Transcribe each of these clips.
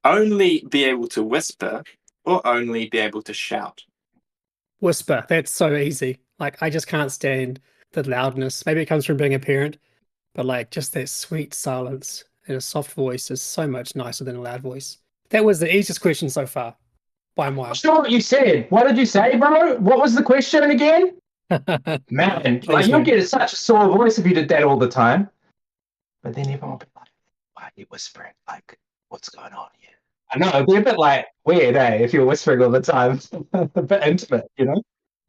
only be able to whisper or only be able to shout? Whisper. That's so easy. Like, I just can't stand the loudness. Maybe it comes from being a parent, but like just that sweet silence and a soft voice is so much nicer than a loud voice. That was the easiest question so far by a I'm mile. sure what you said. What did you say, bro? What was the question again? Man, like Please, you'll man. get such a sore voice if you did that all the time. But then everyone will be like, why are you whispering? Like, what's going on here? I know, it'd be a bit like weird, eh, if you're whispering all the time. A bit intimate, you know?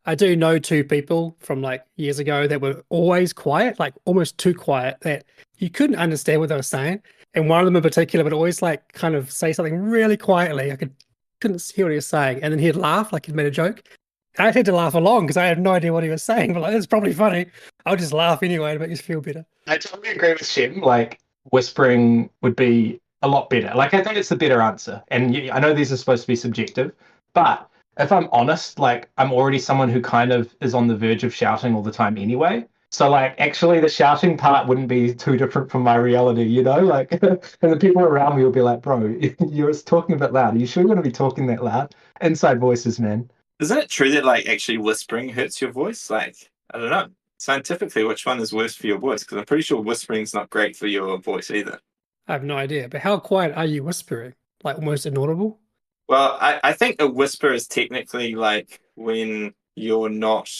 I do know two people from like years ago that were always quiet, like almost too quiet, that you couldn't understand what they were saying. And one of them in particular would always like kind of say something really quietly. Couldn't hear what he was saying. And then he'd laugh like he'd made a joke. I had to laugh along because I had no idea what he was saying, but like, it's probably funny. I'll just laugh anyway to make you feel better. I totally agree with Shem. Like, whispering would be a lot better. Like, I think it's the better answer. And I know these are supposed to be subjective, but if I'm honest, like, I'm already someone who kind of is on the verge of shouting all the time anyway. So, like, actually, the shouting part wouldn't be too different from my reality, you know? Like, and the people around me will be like, bro, you're talking a bit loud. Are you sure you want to be talking that loud? Inside voices, man. Isn't it true that like actually whispering hurts your voice? Like, I don't know. Scientifically, which one is worse for your voice? Because I'm pretty sure whispering's not great for your voice either. I have no idea. But how quiet are you whispering? Like almost inaudible? Well, I think a whisper is technically like when you're not,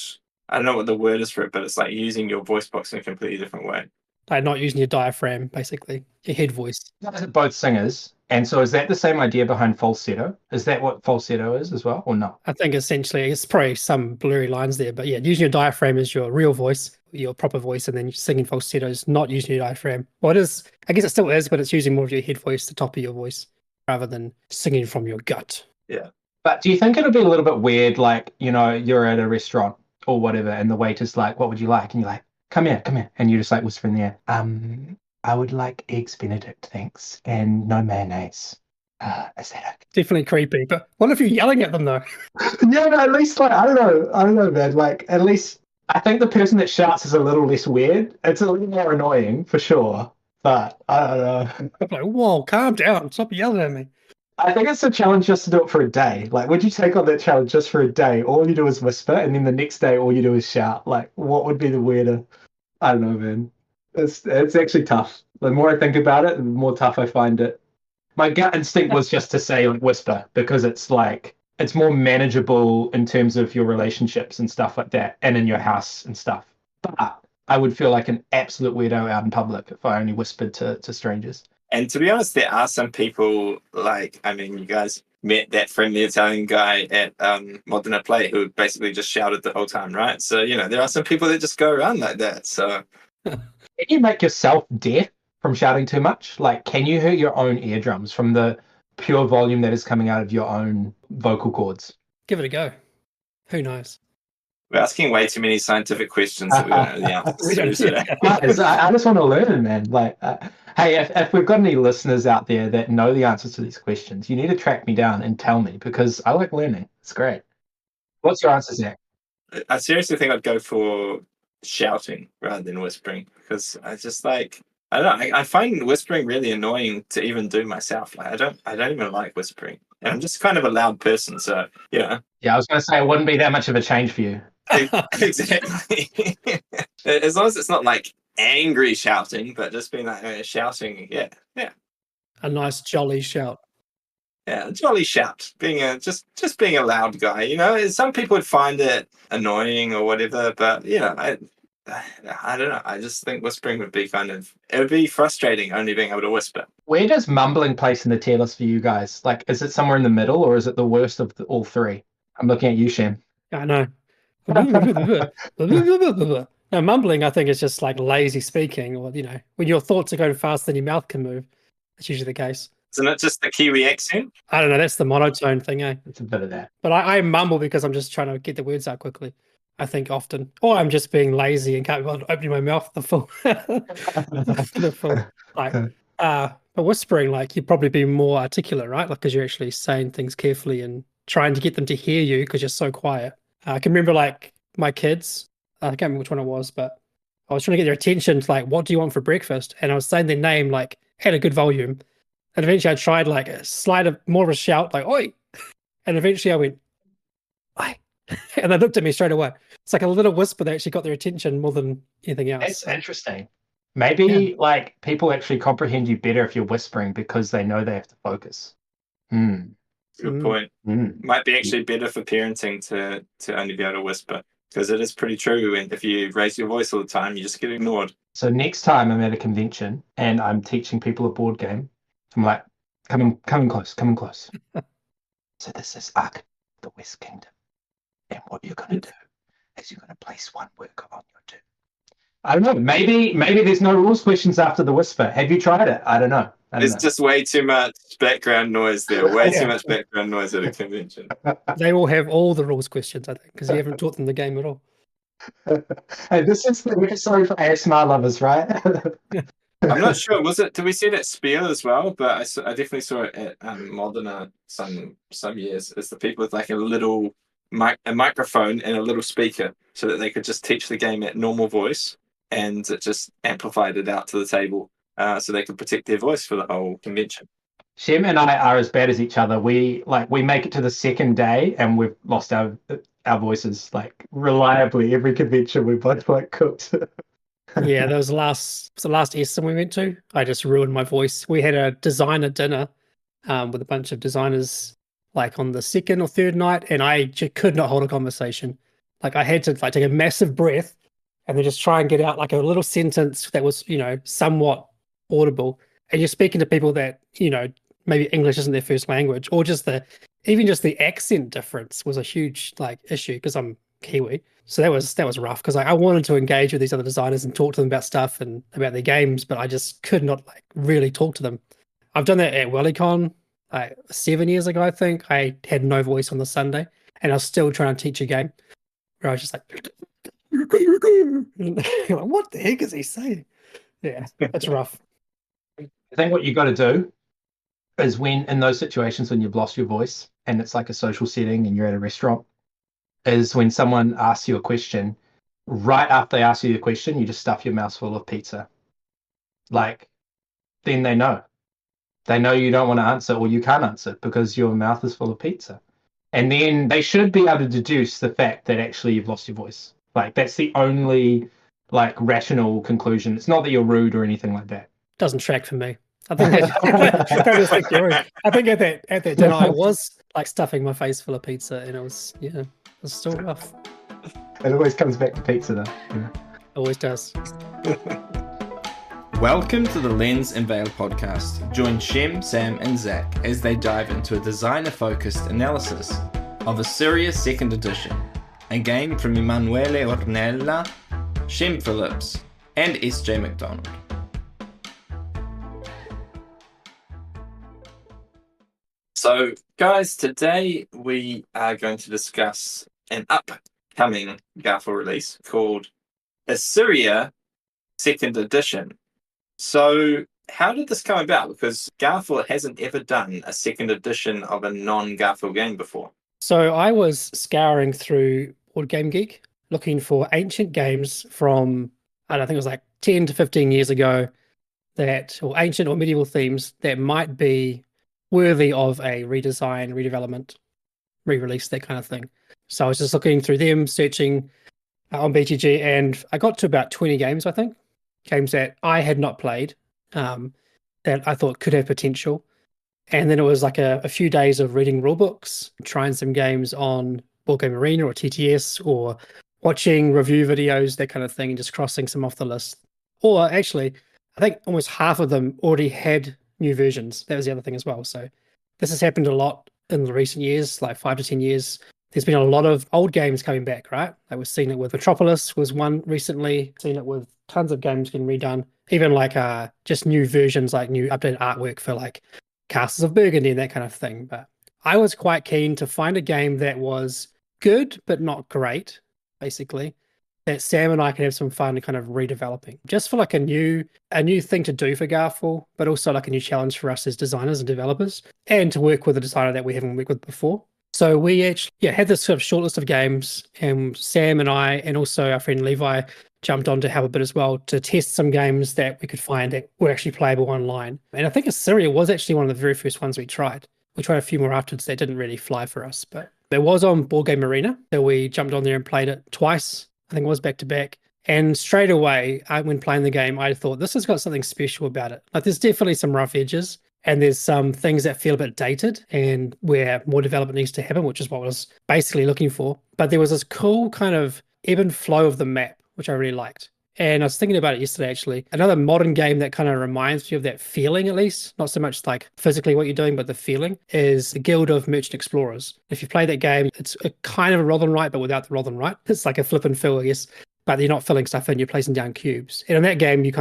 I don't know what the word is for it, but it's like using your voice box in a completely different way. Like not using your diaphragm, basically. Your head voice. Both singers. And so is that the same idea behind falsetto? Is that what falsetto is as well, or not? I think essentially it's probably some blurry lines there, but yeah, using your diaphragm as your real voice, your proper voice, and then singing falsettos, not using your diaphragm. Well, it is, I guess it still is, but it's using more of your head voice, the top of your voice, rather than singing from your gut. Yeah. But do you think it'll be a little bit weird, like, you know, you're at a restaurant or whatever, and the waiter's like, what would you like? And you're like, come here, come here. And you just like whisper in there, I would like eggs Benedict, thanks, and no mayonnaise. Is that okay? Definitely creepy. But what if you're yelling at them though? No, no, at least like I don't know, man. Like at least I think the person that shouts is a little less weird. It's a little more annoying for sure, but I don't know. I'm like, whoa, calm down, stop yelling at me. I think it's a challenge just to do it for a day. Like, would you take on that challenge just for a day? All you do is whisper, and then the next day, all you do is shout. Like, what would be the weirder? I don't know, man. It's actually tough. The more I think about it, the more tough I find it. My gut instinct was just to say like whisper because it's like it's more manageable in terms of your relationships and stuff like that, and in your house and stuff. But I would feel like an absolute weirdo out in public if I only whispered to strangers. And to be honest, there are some people like, I mean, you guys met that friendly Italian guy at Modern at Play who basically just shouted the whole time, right? So, you know, there are some people that just go around like that. So, Can you make yourself deaf from shouting too much? Like, can you hurt your own eardrums from the pure volume that is coming out of your own vocal cords? Give it a go. Who knows? we're asking way too many scientific questions that we don't know the answers to. Guys, I just want to learn, man. Like, hey, if we've got any listeners out there that know the answers to these questions, you need to track me down and tell me because I like learning. It's great. What's your answer, Zach? I seriously think I'd go for shouting rather than whispering because I just like, I don't know, I find whispering really annoying to even do myself. Like I don't even like whispering. And I'm just kind of a loud person, so yeah. Yeah, I was going to say it wouldn't be that much of a change for you. Exactly. As long as it's not like angry shouting, but just being like shouting, yeah. A nice jolly shout. Yeah, jolly shout. Being a just being a loud guy, you know. Some people would find it annoying or whatever, but you know, I don't know. I just think whispering would be it would be frustrating only being able to whisper. Where does mumbling place in the tier list for you guys? Like, is it somewhere in the middle or is it the worst of all three? I'm looking at you, Shem. I know. Now, mumbling, I think, is just like lazy speaking, or you know, when your thoughts are going faster than your mouth can move. That's usually the case. Isn't it just the Kiwi accent? I don't know. That's the monotone thing, eh? It's a bit of that. But I mumble because I'm just trying to get the words out quickly. I think often, or I'm just being lazy and can't be opening my mouth the full, the full. Like, but whispering, like you'd probably be more articulate, right? Like because you're actually saying things carefully and trying to get them to hear you because you're so quiet. I can remember like my kids. I can't remember which one it was, but I was trying to get their attention to like, what do you want for breakfast? And I was saying their name like at a good volume, And eventually I tried like a slight of more of a shout, like, oi. And eventually I went, oi. And they looked at me straight away. It's like a little whisper that actually got their attention more than anything else. That's interesting. Maybe like people actually comprehend you better if you're whispering because they know they have to focus. Good point. Might be actually better for parenting to only be able to whisper, because it is pretty true. And if you raise your voice all the time, you just get ignored. So next time I'm at a convention and I'm teaching people a board game, I'm like, come close. So this is Ark of the West Kingdom. And what you're going to do is you're going to place one worker on your turn. I don't know. Maybe there's no rules questions after the whisper. Have you tried it? I don't know. There's just way too much background noise there. Way too much background noise at a convention. They will have all the rules questions, I think, because you haven't taught them the game at all. Hey, this is sorry for ASMR lovers, right? I'm not sure. Did we see it at Spiel as well? But I definitely saw it at Modena some years. It's the people with like a little a microphone and a little speaker, so that they could just teach the game at normal voice, and it just amplified it out to the table, so they could protect their voice for the whole convention. Shem and I are as bad as each other. We make it to the second day and we've lost our voices like reliably every convention. We both like cooked. Yeah, that was the last Essen we went to. I just ruined my voice. We had a designer dinner with a bunch of designers like on the second or third night, and I just could not hold a conversation. Like I had to like take a massive breath and then just try and get out like a little sentence that was, somewhat audible. And you're speaking to people that, maybe English isn't their first language, or just the accent difference was a huge like issue because I'm Kiwi. So that was rough because I wanted to engage with these other designers and talk to them about stuff and about their games, but I just could not like really talk to them. I've done that at WillyCon 7 years ago, I think. I had no voice on the Sunday and I was still trying to teach a game where I was just like, what the heck is he saying? Yeah, that's rough. I think what you got to do is when in those situations when you've lost your voice and it's like a social setting and you're at a restaurant, is when someone asks you a question, right after they ask you the question, you just stuff your mouth full of pizza. Like, then they know. They know you don't want to answer or you can't answer because your mouth is full of pizza. And then they should be able to deduce the fact that actually you've lost your voice. Like, that's the only, like, rational conclusion. It's not that you're rude or anything like that. Doesn't track for me. I think I think at that dinner I was like stuffing my face full of pizza and it was still rough. It always comes back to pizza though. Yeah. Always does. Welcome to the Lens and Veil podcast. Join Shem, Sam and Zach as they dive into a designer-focused analysis of Assyria Second Edition, a game from Emanuele Ornella, Shem Phillips and S J Macdonald. So, guys, today we are going to discuss an upcoming Garphill release called Assyria Second Edition. So, how did this come about? Because Garphill hasn't ever done a second edition of a non-Garphill game before. So, I was scouring through Board Game Geek looking for ancient games from, I don't think it was like 10 to 15 years ago, or ancient or medieval themes that might be worthy of a redesign, redevelopment, re-release, that kind of thing. So I was just looking through them, searching on BGG, and I got to about 20 games, I think. Games that I had not played, that I thought could have potential. And then it was like a few days of reading rulebooks, trying some games on Board Game Arena or TTS, or watching review videos, that kind of thing, and just crossing some off the list. Or actually, I think almost half of them already had new versions. That was the other thing as well. So this has happened a lot in the recent years, like 5 to 10 years. There's been a lot of old games coming back, right? Like we've seen it with Metropolis was one recently, seen it with tons of games getting redone, even like just new versions, like new updated artwork for like Castles of Burgundy and that kind of thing. But I was quite keen to find a game that was good, but not great, basically, that Sam and I can have some fun kind of redeveloping, just for like a new thing to do for Garphill, but also like a new challenge for us as designers and developers, and to work with a designer that we haven't worked with before. So we actually had this sort of short list of games, and Sam and I, and also our friend Levi, jumped on to help a bit as well to test some games that we could find that were actually playable online. And I think Assyria was actually one of the very first ones we tried. We tried a few more afterwards that didn't really fly for us, but it was on Board Game Arena. So we jumped on there and played it twice. I think it was back to back. And straight away, when playing the game, I thought this has got something special about it. Like there's definitely some rough edges and there's some things that feel a bit dated and where more development needs to happen, which is what I was basically looking for. But there was this cool kind of ebb and flow of the map, which I really liked. And I was thinking about it yesterday, actually. Another modern game that kind of reminds me of that feeling, at least, not so much like physically what you're doing, but the feeling, is the Guild of Merchant Explorers. If you play that game, it's a kind of a roll and write, but without the roll and write. It's like a flip and fill, I guess, but you're not filling stuff in, you're placing down cubes. And in that game, you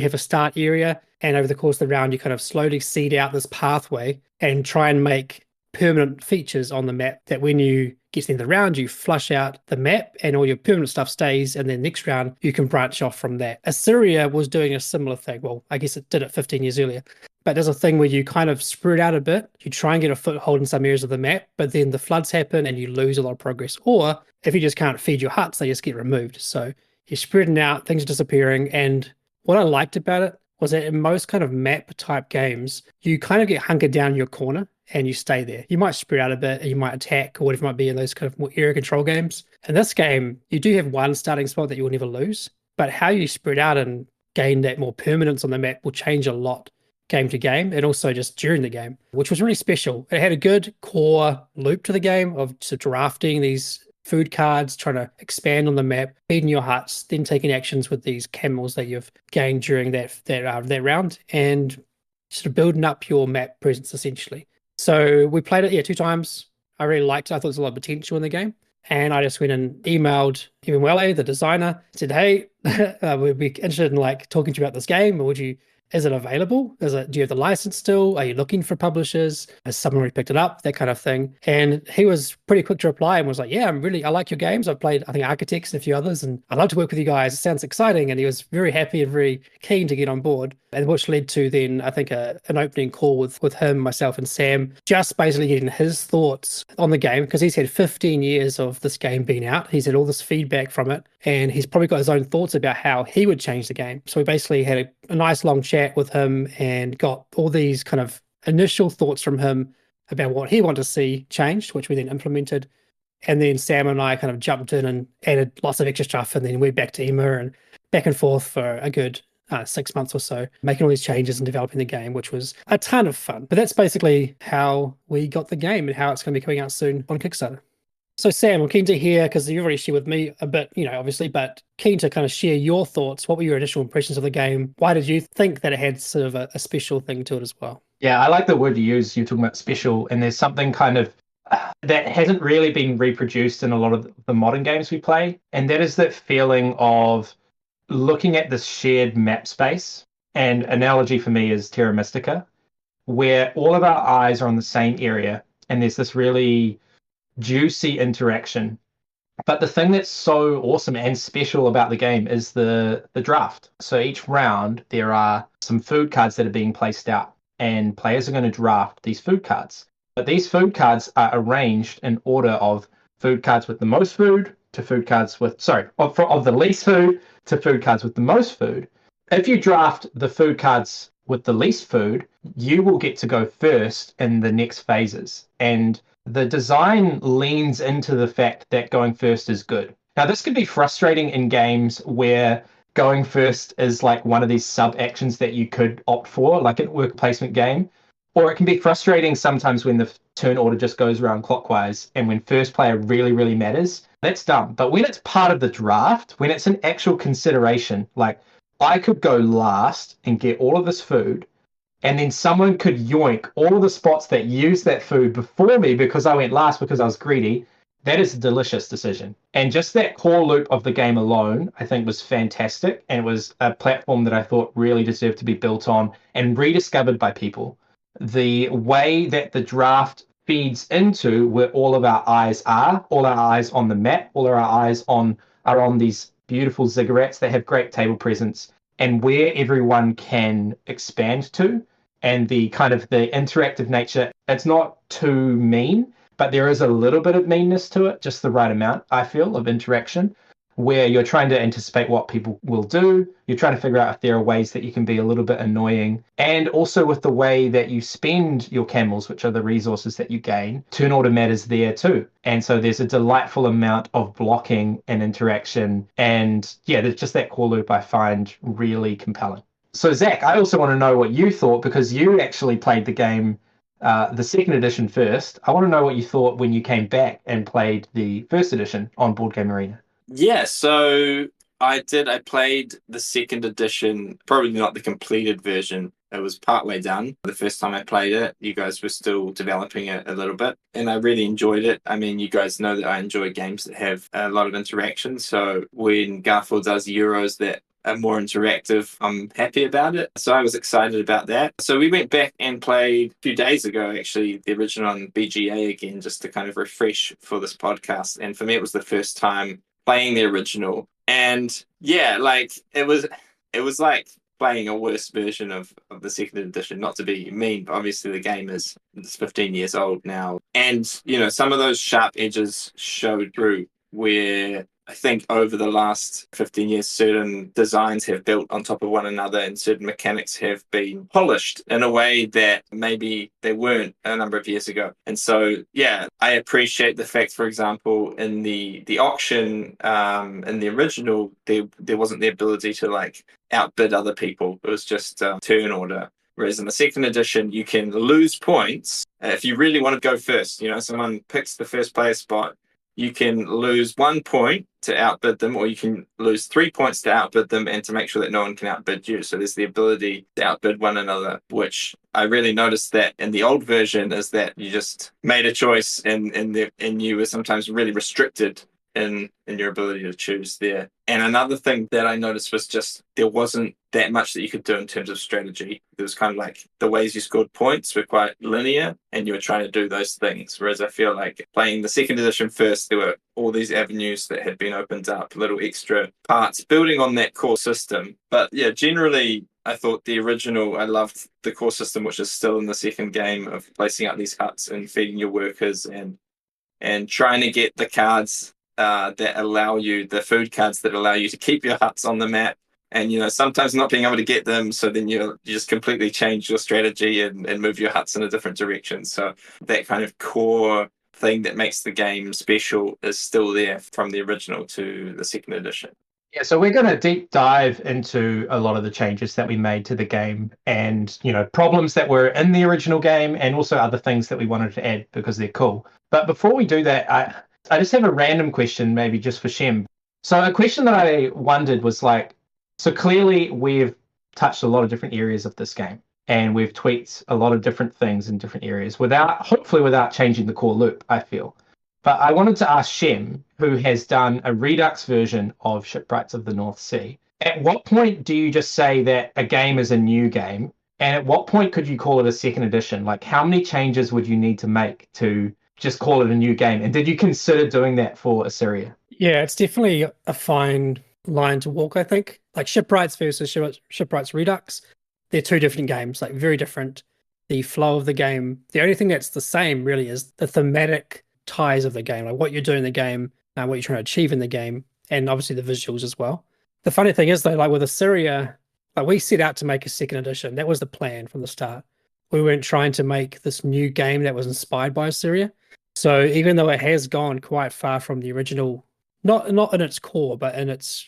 have a start area, and over the course of the round, you kind of slowly seed out this pathway and try and make permanent features on the map that when you get to the end of the round, you flush out the map and all your permanent stuff stays, and then next round you can branch off from that. Assyria was doing a similar thing. Well, I guess it did it 15 years earlier, but there's a thing where you kind of spread out a bit, you try and get a foothold in some areas of the map, but then the floods happen and you lose a lot of progress. Or if you just can't feed your huts, they just get removed. So you're spreading out, things are disappearing. And what I liked about it was that in most kind of map type games, you kind of get hunkered down in your corner and you stay there. You might spread out a bit and you might attack or whatever it might be in those kind of more area control games. In this game, you do have one starting spot that you will never lose, but how you spread out and gain that more permanence on the map will change a lot game to game and also just during the game, which was really special. It had a good core loop to the game of sort of drafting these food cards, trying to expand on the map, feeding your huts, then taking actions with these camels that you've gained during that round, and sort of building up your map presence essentially. So we played it 2 times. I really liked it. I thought there was a lot of potential in the game. And I just went and emailed Emanuele, the designer, said, hey, we'd be interested in like talking to you about this game. Or is it available? Do you have the license still? Are you looking for publishers? Has someone already picked it up? That kind of thing. And he was pretty quick to reply and was like, yeah, I like your games. I've played, I think, Architects and a few others, and I'd love to work with you guys. It sounds exciting. And he was very happy and very keen to get on board. And which led to then, I think, an opening call with him, myself, and Sam, just basically getting his thoughts on the game, because he's had 15 years of this game being out. He's had all this feedback from it, and he's probably got his own thoughts about how he would change the game. So we basically had a nice long chat with him and got all these kind of initial thoughts from him about what he wanted to see changed, which we then implemented. And then Sam and I kind of jumped in and added lots of extra stuff, and then we're back to Emma and back and forth for a good 6 months or so, making all these changes and developing the game, which was a ton of fun. But that's basically how we got the game and how it's going to be coming out soon on Kickstarter. So Sam, I'm keen to hear, because you've already shared with me a bit, obviously, but keen to kind of share your thoughts. What were your initial impressions of the game? Why did you think that it had sort of a special thing to it as well? Yeah, I like the word you use. You're talking about special, and there's something kind of that hasn't really been reproduced in a lot of the modern games we play, and that is that feeling of looking at this shared map space. And analogy for me is Terra Mystica, where all of our eyes are on the same area, and there's this really juicy interaction. But the thing that's so awesome and special about the game is the draft. So each round there are some food cards that are being placed out, and players are going to draft these food cards. But these food cards are arranged in order of food cards with the most food to food cards with, of the least food to food cards with the most food. If you draft the food cards with the least food, you will get to go first in the next phases. And the design leans into the fact that going first is good. Now, this can be frustrating in games where going first is like one of these sub-actions that you could opt for, like a worker placement game. Or it can be frustrating sometimes when the turn order just goes around clockwise, and when first player really, really matters. That's dumb. But when it's part of the draft, when it's an actual consideration, like I could go last and get all of this food, and then someone could yoink all of the spots that use that food before me because I went last because I was greedy, that is a delicious decision. And just that core loop of the game alone, I think, was fantastic. And it was a platform that I thought really deserved to be built on and rediscovered by people. The way that the draft feeds into where all of our eyes are, all our eyes on the map, all our eyes are on these beautiful ziggurats that have great table presence, and where everyone can expand to, and the kind of the interactive nature. It's not too mean, but there is a little bit of meanness to it, just the right amount, I feel, of interaction. where you're trying to anticipate what people will do. You're trying to figure out if there are ways that you can be a little bit annoying. And also with the way that you spend your camels, which are the resources that you gain, turn order matters there too. And so there's a delightful amount of blocking and interaction. And yeah, there's just that core loop I find really compelling. So Zach, I also want to know what you thought, because you actually played the game, the second edition first. I want to know what you thought when you came back and played the first edition on Board Game Arena. Yeah, so I played the second edition, probably not the completed version. It was partway done. The first time I played it, you guys were still developing it a little bit, and I really enjoyed it. I mean, you guys know that I enjoy games that have a lot of interaction. So when Garphill does Euros that are more interactive, I'm happy about it. So I was excited about that. So we went back and played a few days ago, actually, the original on BGA again, just to kind of refresh for this podcast. And for me, it was the first time playing the original. And yeah, like it was like playing a worse version of the second edition, not to be mean, but obviously the game is 15 years old now. And, you know, some of those sharp edges showed through, where I think over the last 15 years, certain designs have built on top of one another and certain mechanics have been polished in a way that maybe they weren't a number of years ago. And so, yeah, I appreciate the fact, for example, in the auction, in the original, there wasn't the ability to like outbid other people. It was just turn order. Whereas in the second edition, you can lose points if you really want to go first. You know, someone picks the first player spot, you can lose 1 point to outbid them, or you can lose 3 points to outbid them and to make sure that no one can outbid you. So there's the ability to outbid one another, which I really noticed that in the old version is that you just made a choice and you were sometimes really restricted in your ability to choose there. And another thing that I noticed was just there wasn't that much that you could do in terms of strategy. It was kind of like the ways you scored points were quite linear and you were trying to do those things. Whereas I feel like playing the second edition first, there were all these avenues that had been opened up, little extra parts, building on that core system. But yeah, generally, I thought the original, I loved the core system, which is still in the second game, of placing out these huts and feeding your workers and trying to get the cards that allow you, the food cards that allow you to keep your huts on the map, and you know, sometimes not being able to get them, so then you just completely change your strategy and move your huts in a different direction. So that kind of core thing that makes the game special is still there from the original to the second edition. Yeah, so we're going to deep dive into a lot of the changes that we made to the game, and you know, problems that were in the original game, and also other things that we wanted to add because they're cool. But before we do that, I just have a random question, maybe just for Shem. So a question that I wondered was like, so clearly we've touched a lot of different areas of this game, and we've tweaked a lot of different things in different areas hopefully without changing the core loop, I feel. But I wanted to ask Shem, who has done a Redux version of Shipwrights of the North Sea, at what point do you just say that a game is a new game? And at what point could you call it a second edition? Like, how many changes would you need to make to just call it a new game? And did you consider doing that for Assyria? Yeah, it's definitely a fine line to walk, I think. Like Shipwrights versus Shipwrights Redux, they're two different games, like very different. The flow of the game, the only thing that's the same really is the thematic ties of the game, like what you're doing in the game and what you're trying to achieve in the game, and obviously the visuals as well. The funny thing is though, like with Assyria, like we set out to make a second edition. That was the plan from the start. We weren't trying to make this new game that was inspired by Assyria. So even though it has gone quite far from the original, not in its core, but in its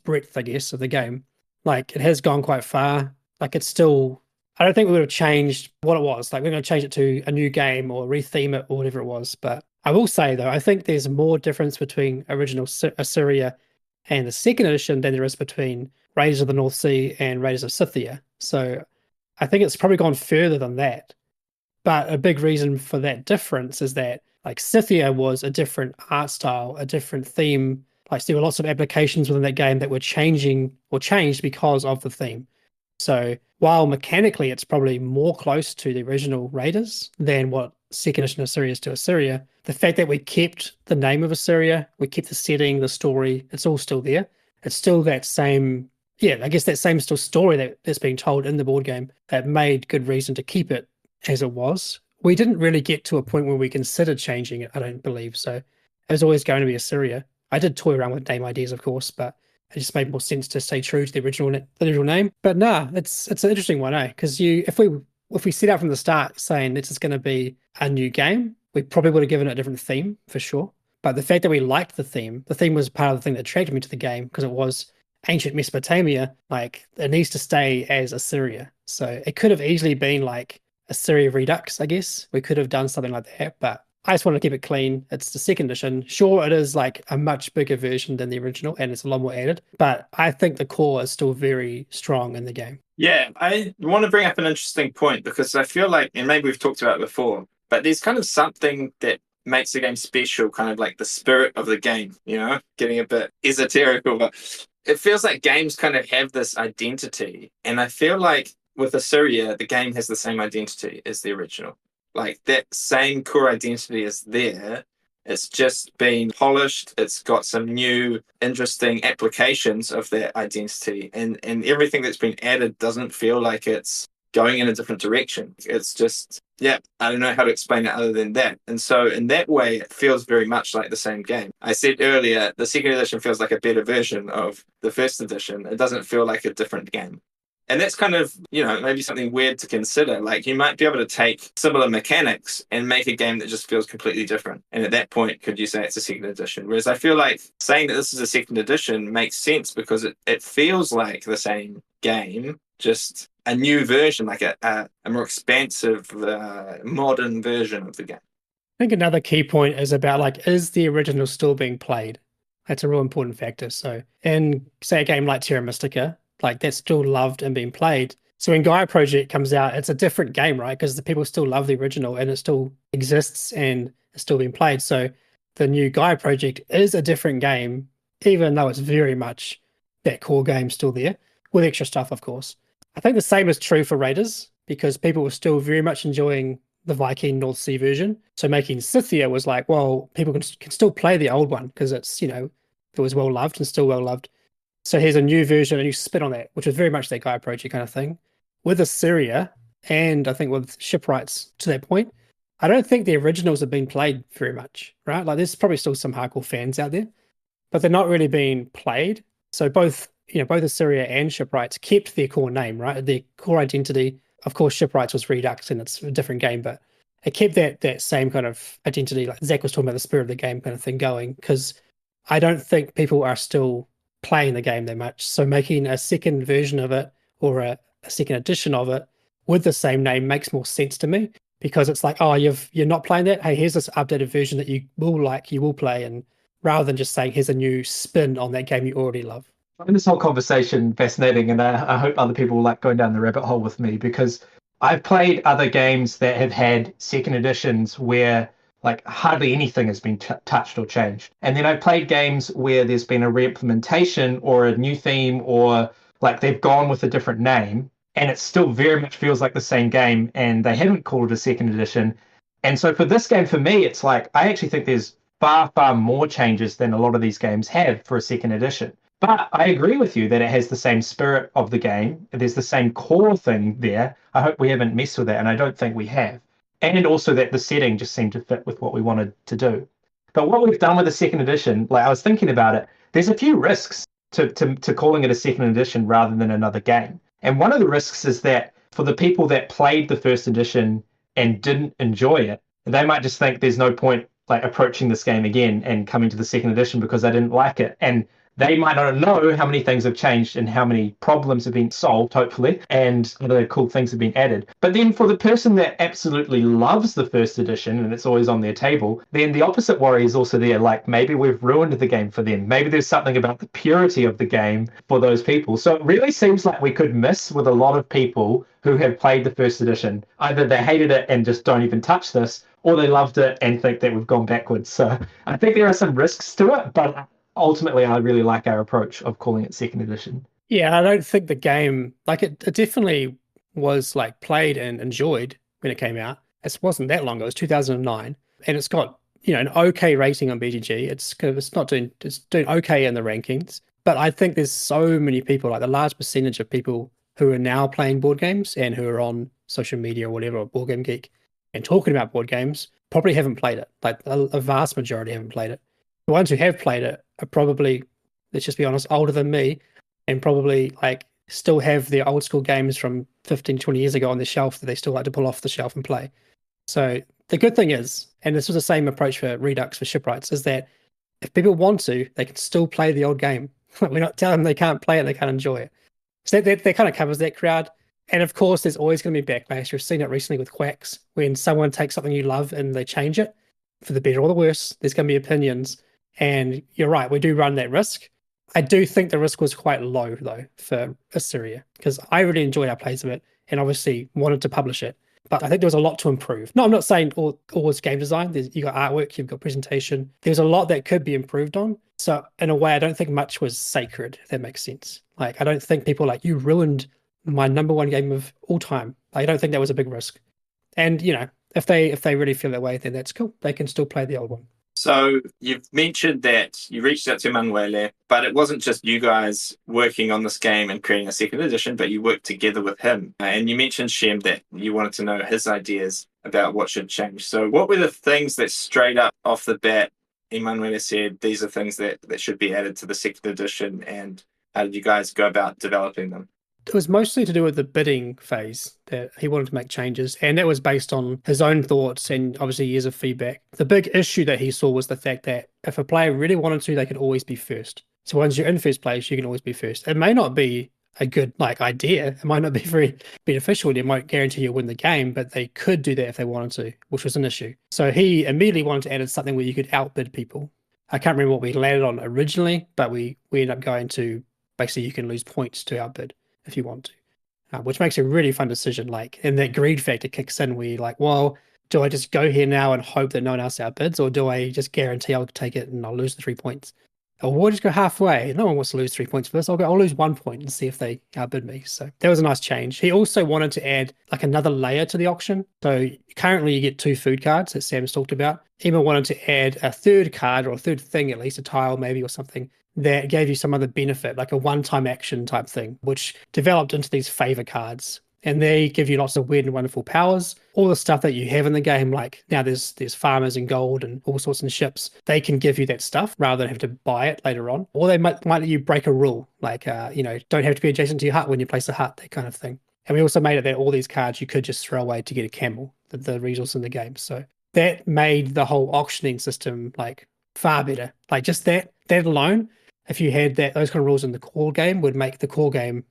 breadth, I guess, of the game, like it has gone quite far. Like it's still, I don't think we would have changed what it was. Like we're going to change it to a new game or retheme it or whatever it was. But I will say though, I think there's more difference between original Assyria and the second edition than there is between Raiders of the North Sea and Raiders of Scythia. So I think it's probably gone further than that. But a big reason for that difference is that like Scythia was a different art style, a different theme. Like there were lots of applications within that game that were changing or changed because of the theme. So while mechanically it's probably more close to the original Raiders than what second edition Assyria is to Assyria, the fact that we kept the name of Assyria, we kept the setting, the story, it's all still there. It's still that same, I guess that same still story that's being told in the board game that made good reason to keep it as it was. We didn't really get to a point where we considered changing it, I don't believe. So it was always going to be Assyria. I did toy around with name ideas, of course, but it just made more sense to stay true to the original name. But nah, it's an interesting one, eh? Because if we set out from the start saying this is going to be a new game, we probably would have given it a different theme for sure. But the fact that we liked the theme was part of the thing that attracted me to the game because it was ancient Mesopotamia. Like, it needs to stay as Assyria. So it could have easily been like Assyria Redux, I guess. We could have done something like that, but I just want to keep it clean. It's the second edition. Sure, it is like a much bigger version than the original, and it's a lot more added, but I think the core is still very strong in the game. Yeah, I want to bring up an interesting point because I feel like, and maybe we've talked about it before, but there's kind of something that makes the game special, kind of like the spirit of the game, getting a bit esoterical, but it feels like games kind of have this identity. And I feel like with Assyria, the game has the same identity as the original. Like, that same core identity is there. It's just been polished. It's got some new, interesting applications of that identity. And everything that's been added doesn't feel like it's going in a different direction. It's just, I don't know how to explain it other than that. And so in that way, it feels very much like the same game. I said earlier, the second edition feels like a better version of the first edition. It doesn't feel like a different game. And that's kind of, maybe something weird to consider. Like, you might be able to take similar mechanics and make a game that just feels completely different. And at that point, could you say it's a second edition? Whereas I feel like saying that this is a second edition makes sense because it feels like the same game, just a new version, like a more expansive, modern version of the game. I think another key point is about, like, is the original still being played? That's a real important factor. So in, say, a game like Terra Mystica, like, that's still loved and being played. So when Gaia Project comes out, it's a different game, right? Because the people still love the original and it still exists and it's still being played. So the new Gaia Project is a different game, even though it's very much that core game still there, with extra stuff, of course. I think the same is true for Raiders, because people were still very much enjoying the Viking North Sea version. So making Scythia was like, well, people can still play the old one because it's, it was well loved and still well loved. So here's a new version, a new spin on that, which is very much that Gaia Project kind of thing. With Assyria, and I think with Shipwrights to that point, I don't think the originals have been played very much, right? Like, there's probably still some hardcore fans out there, but they're not really being played. So both Assyria and Shipwrights kept their core name, right? Their core identity. Of course, Shipwrights was Redux and it's a different game, but it kept that same kind of identity. Like Zach was talking about, the spirit of the game kind of thing going, because I don't think people are still playing the game that much. So making a second version of it or a second edition of it with the same name makes more sense to me, because it's like, oh, you're not playing that. Hey, here's this updated version that you will play, and rather than just saying here's a new spin on that game you already love. I find this whole conversation fascinating, and I hope other people will like going down the rabbit hole with me, because I've played other games that have had second editions where like hardly anything has been touched or changed. And then I've played games where there's been a re-implementation or a new theme, or like they've gone with a different name, and it still very much feels like the same game and they haven't called it a second edition. And so for this game, for me, it's like, I actually think there's far, far more changes than a lot of these games have for a second edition. But I agree with you that it has the same spirit of the game. There's the same core thing there. I hope we haven't messed with that, and I don't think we have. And also that the setting just seemed to fit with what we wanted to do. But what we've done with the second edition, like I was thinking about it, there's a few risks to calling it a second edition rather than another game. And one of the risks is that for the people that played the first edition and didn't enjoy it, they might just think there's no point like approaching this game again and coming to the second edition because they didn't like it. And they might not know how many things have changed and how many problems have been solved, hopefully, and other cool things have been added. But then for the person that absolutely loves the first edition and it's always on their table, then the opposite worry is also there. Like, maybe we've ruined the game for them. Maybe there's something about the purity of the game for those people. So it really seems like we could miss with a lot of people who have played the first edition. Either they hated it and just don't even touch this, or they loved it and think that we've gone backwards. So I think there are some risks to it, but ultimately, I really like our approach of calling it second edition. Yeah, I don't think the game, like it definitely was like played and enjoyed when it came out. It wasn't that long ago. It was 2009, and it's got an okay rating on BGG. It's doing okay in the rankings. But I think there's so many people, like the large percentage of people who are now playing board games and who are on social media or whatever, or Board Game Geek, and talking about board games, probably haven't played it. Like a vast majority haven't played it. The ones who have played it are probably, let's just be honest, older than me, and probably like still have their old school games from 15, 20 years ago on the shelf that they still like to pull off the shelf and play. So the good thing is, and this was the same approach for Redux for Shipwrights, is that if people want to, they can still play the old game. We're not telling them they can't play it, they can't enjoy it. So that kind of covers that crowd. And of course, there's always going to be backlash. We've seen it recently with Quacks, when someone takes something you love and they change it for the better or the worse. There's going to be opinions. And you're right, we do run that risk. I do think the risk was quite low, though, for Assyria, because I really enjoyed our plays of it and obviously wanted to publish it. But I think there was a lot to improve. No, I'm not saying all is game design. You've got artwork, you've got presentation. There's a lot that could be improved on. So in a way, I don't think much was sacred, if that makes sense. Like, I don't think people like, you ruined my number one game of all time. I don't think that was a big risk. And, you know, if they really feel that way, then that's cool. They can still play the old one. So you've mentioned that you reached out to Emanuele, but it wasn't just you guys working on this game and creating a second edition, but you worked together with him. And you mentioned, Shem, that you wanted to know his ideas about what should change. So what were the things that straight up off the bat, Emanuele said, these are things that should be added to the second edition, and how did you guys go about developing them? It was mostly to do with the bidding phase that he wanted to make changes, and that was based on his own thoughts and obviously years of feedback. The big issue that he saw was the fact that if a player really wanted to, they could always be first. So once you're in first place, you can always be first. It may not be a good idea. It might not be very beneficial. It might guarantee you win the game, but they could do that if they wanted to, which was an issue. So he immediately wanted to add something where you could outbid people. I can't remember what we landed on originally, but we ended up going to basically you can lose points to outbid if you want to, which makes a really fun decision. Like, and that greed factor kicks in where you're like, well, do I just go here now and hope that no one else outbids, or do I just guarantee I'll take it and I'll lose the 3 points? Or we'll just go halfway. No one wants to lose 3 points first. I'll lose 1 point and see if they outbid me. So that was a nice change. He also wanted to add like another layer to the auction. So currently you get 2 food cards that Sam's talked about. Emma wanted to add a third card, or a third thing, at least a tile maybe or something, that gave you some other benefit, like a one-time action type thing, which developed into these favor cards. And they give you lots of weird and wonderful powers. All the stuff that you have in the game, like now there's farmers and gold and all sorts of ships. They can give you that stuff rather than have to buy it later on. Or they might let you break a rule, like, don't have to be adjacent to your hut when you place a hut, that kind of thing. And we also made it that all these cards you could just throw away to get a camel, the resource in the game. So that made the whole auctioning system like far better. Like just that alone, if you had those kind of rules in the core game, would make the core game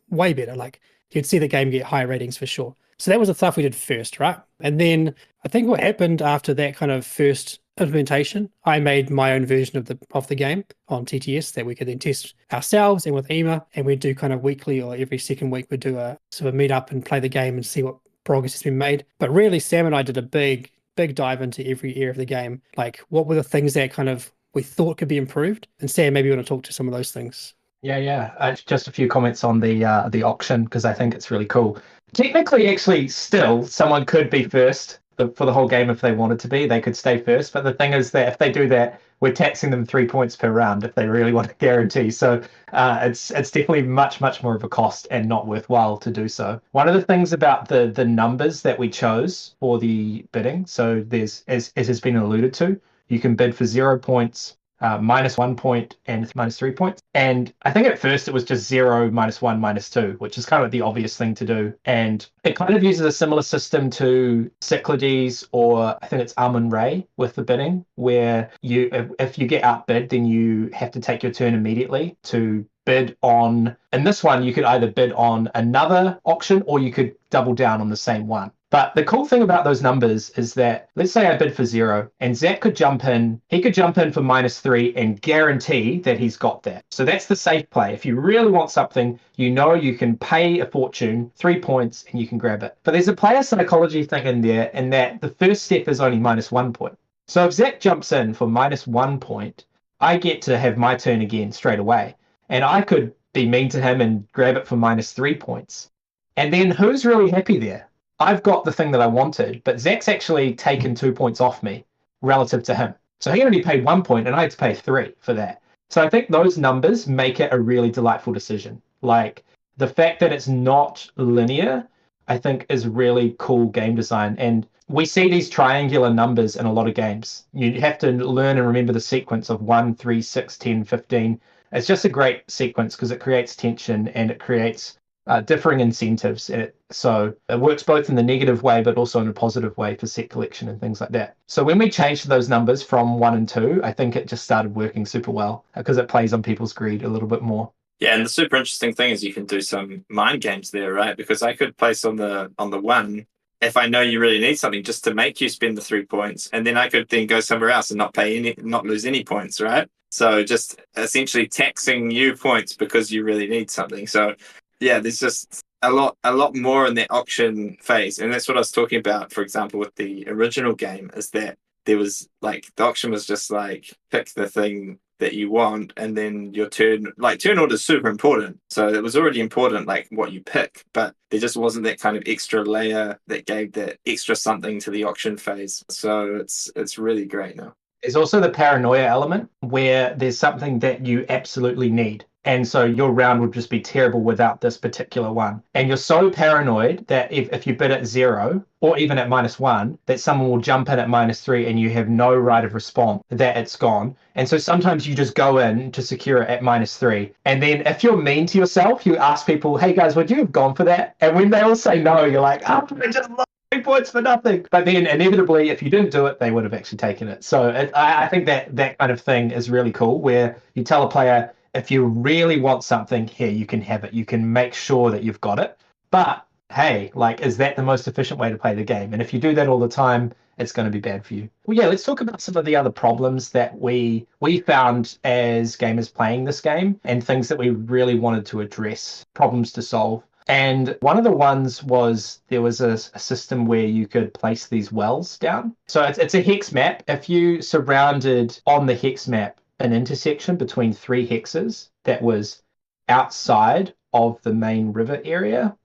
way better. Like you'd see the game get higher ratings for sure. So that was the stuff we did first, right? And then I think what happened after that kind of first implementation, I made my own version of the game on TTS that we could then test ourselves and with Ema, and we'd do kind of weekly or every second week we'd do a sort of meet up and play the game and see what progress has been made. But really, Sam and I did a big dive into every area of the game. Like what were the things that kind of we thought could be improved? And Sam, maybe you want to talk to some of those things. Yeah. Just a few comments on the auction, because I think it's really cool. Technically, actually, still, someone could be first for the whole game if they wanted to be. They could stay first. But the thing is that if they do that, we're taxing them 3 points per round if they really want to guarantee. So it's definitely much more of a cost and not worthwhile to do so. One of the things about the numbers that we chose for the bidding, so there's, as has been alluded to, you can bid for 0 points, -1 point, and -3 points. And I think at first it was just 0, -1, -2, which is kind of the obvious thing to do. And it kind of uses a similar system to Cyclades, or I think it's Amun-Re with the bidding, where if you get outbid, then you have to take your turn immediately to bid on. In this one, you could either bid on another auction or you could double down on the same one. But the cool thing about those numbers is that, let's say I bid for 0 and Zach could jump in. He could jump in for -3 and guarantee that he's got that. So that's the safe play. If you really want something, you can pay a fortune, 3 points, and you can grab it. But there's a player psychology thing in there, in that the first step is only -1 point. So if Zach jumps in for -1 point, I get to have my turn again straight away. And I could be mean to him and grab it for -3 points. And then who's really happy there? I've got the thing that I wanted, but Zach's actually taken 2 points off me relative to him. So he only paid 1 point and I had to pay 3 for that. So I think those numbers make it a really delightful decision. Like the fact that it's not linear, I think is really cool game design. And we see these triangular numbers in a lot of games. You have to learn and remember the sequence of 1, 3, 6, 10, 15. It's just a great sequence because it creates tension and it creates differing incentives. So it works both in the negative way, but also in a positive way for set collection and things like that. So when we changed those numbers from 1 and 2, I think it just started working super well because it plays on people's greed a little bit more. Yeah, and the super interesting thing is you can do some mind games there, right? Because I could place on the 1 if I know you really need something just to make you spend the 3 points, and then I could then go somewhere else and not lose any points, right? So just essentially taxing you points because you really need something. So yeah, there's just a lot more in that auction phase, and that's what I was talking about. For example, with the original game, is that there was like the auction was just like pick the thing that you want, and then your turn order is super important. So it was already important like what you pick, but there just wasn't that kind of extra layer that gave that extra something to the auction phase. So it's really great now. There's also the paranoia element where there's something that you absolutely need. And so your round would just be terrible without this particular one. And you're so paranoid that if you bid at 0 or even at -1, that someone will jump in at -3 and you have no right of response, that it's gone. And so sometimes you just go in to secure it at -3. And then if you're mean to yourself, you ask people, hey guys, would you have gone for that? And when they all say no, you're like, I just lost 3 points for nothing. But then inevitably, if you didn't do it, they would have actually taken it. So I think that kind of thing is really cool where you tell a player, if you really want something, here, you can have it. You can make sure that you've got it. But hey, like, is that the most efficient way to play the game? And if you do that all the time, it's going to be bad for you. Well, yeah, let's talk about some of the other problems that we found as gamers playing this game and things that we really wanted to address, problems to solve. And one of the ones was there was a system where you could place these wells down. So it's a hex map. If you surrounded on the hex map an intersection between 3 hexes that was outside of the main river area,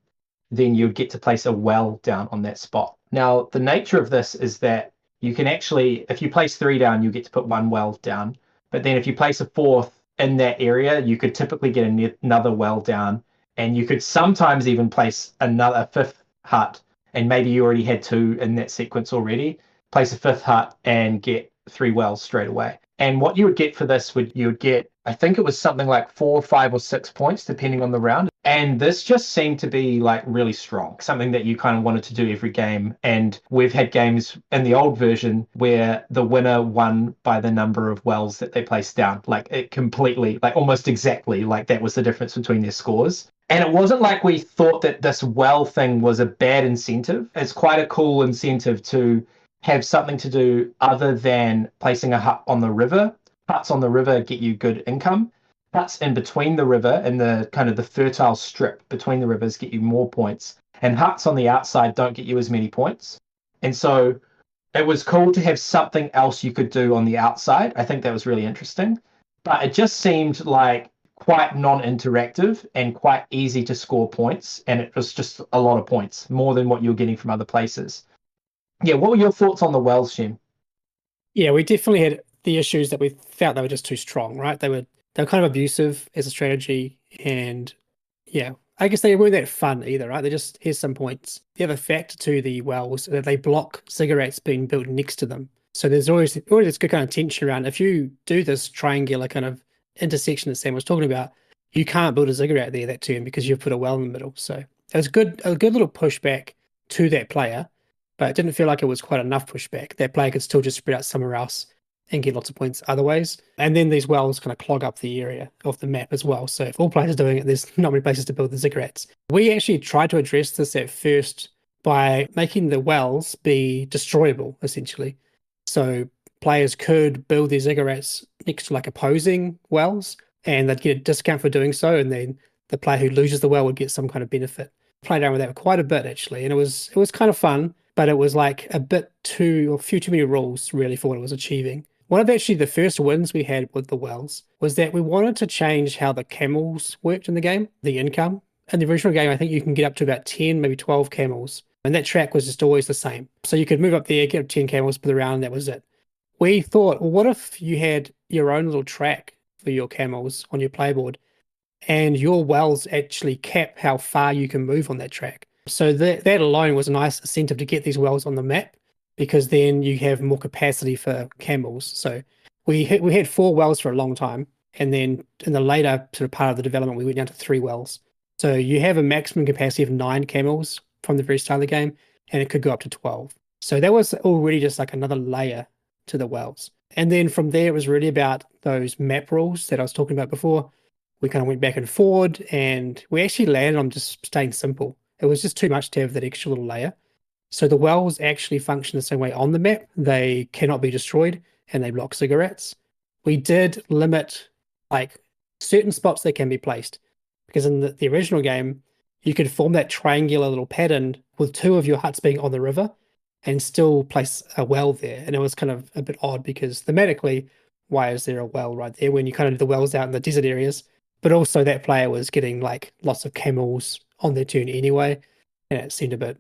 then you'd get to place a well down on that spot. Now, the nature of this is that you can actually, if you place 3 down, you get to put 1 well down. But then if you place a 4th in that area, you could typically get another well down. And you could sometimes even place another 5th hut. And maybe you already had 2 in that sequence already. Place a 5th hut and get 3 wells straight away. And what you would get for this you would get, I think it was something like 4, 5, or 6 points, depending on the round. And this just seemed to be like really strong, something that you kind of wanted to do every game. And we've had games in the old version where the winner won by the number of wells that they placed down, like it completely, like almost exactly, like that was the difference between their scores. And it wasn't like we thought that this well thing was a bad incentive. It's quite a cool incentive to have something to do other than placing a hut on the river. Huts on the river get you good income. Huts in between the river and the kind of the fertile strip between the rivers get you more points. And huts on the outside don't get you as many points. And so it was cool to have something else you could do on the outside. I think that was really interesting. But it just seemed like quite non-interactive and quite easy to score points. And it was just a lot of points, more than what you're getting from other places. Yeah, what were your thoughts on the wells, Shem? Yeah, we definitely had the issues that we felt they were just too strong, right? They were kind of abusive as a strategy, and yeah, I guess they weren't that fun either, right? They just, here's some points. The other factor to the wells that they block ziggurats being built next to them. So there's always this good kind of tension around if you do this triangular kind of intersection that Sam was talking about, you can't build a ziggurat there that turn because you've put a well in the middle. So it was a good little pushback to that player. But it didn't feel like it was quite enough pushback. That player could still just spread out somewhere else and get lots of points other ways. And then these wells kind of clog up the area of the map as well. So if all players are doing it, there's not many places to build the ziggurats. We actually tried to address this at first by making the wells be destroyable, essentially. So players could build their ziggurats next to like opposing wells, and they'd get a discount for doing so, and then the player who loses the well would get some kind of benefit. Played around with that quite a bit, actually, and it was kind of fun. But it was like a few too many rules really for what it was achieving. One of actually the first wins we had with the wells was that we wanted to change how the camels worked in the game, the income. In the original game, I think you can get up to about 10, maybe 12 camels. And that track was just always the same. So you could move up there, get up 10 camels, put around, and that was it. We thought, well, what if you had your own little track for your camels on your playboard, and your wells actually cap how far you can move on that track? So that alone was a nice incentive to get these wells on the map, because then you have more capacity for camels. So we had 4 wells for a long time, and then in the later sort of part of the development, we went down to 3 wells. So you have a maximum capacity of 9 camels from the very start of the game, and it could go up to 12. So that was already just like another layer to the wells. And then from there, it was really about those map rules that I was talking about before. We kind of went back and forward, and we actually landed on just staying simple. It was just too much to have that extra little layer. So the wells actually function the same way on the map. They cannot be destroyed, and they block ziggurats. We did limit like certain spots they can be placed, because in the original game, you could form that triangular little pattern with 2 of your huts being on the river and still place a well there. And it was kind of a bit odd, because thematically, why is there a well right there when you kind of do the wells out in the desert areas? But also that player was getting like lots of camels on their turn anyway, and it seemed a bit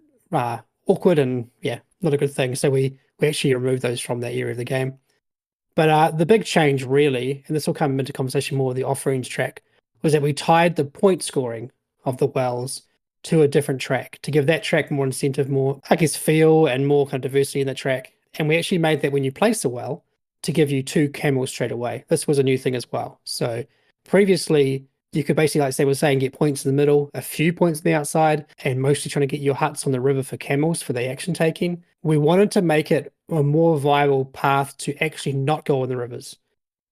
awkward and not a good thing. So we actually removed those from that area of the game. But the big change really, and this will come into conversation more with the offerings track, was that we tied the point scoring of the wells to a different track to give that track more incentive, more, I guess, feel and more kind of diversity in the track. And we actually made that when you place a well to give you 2 camels straight away. This was a new thing as well. So previously, you could basically, like we're saying, get points in the middle, a few points on the outside, and mostly trying to get your huts on the river for camels for the action taking. We wanted to make it a more viable path to actually not go on the rivers.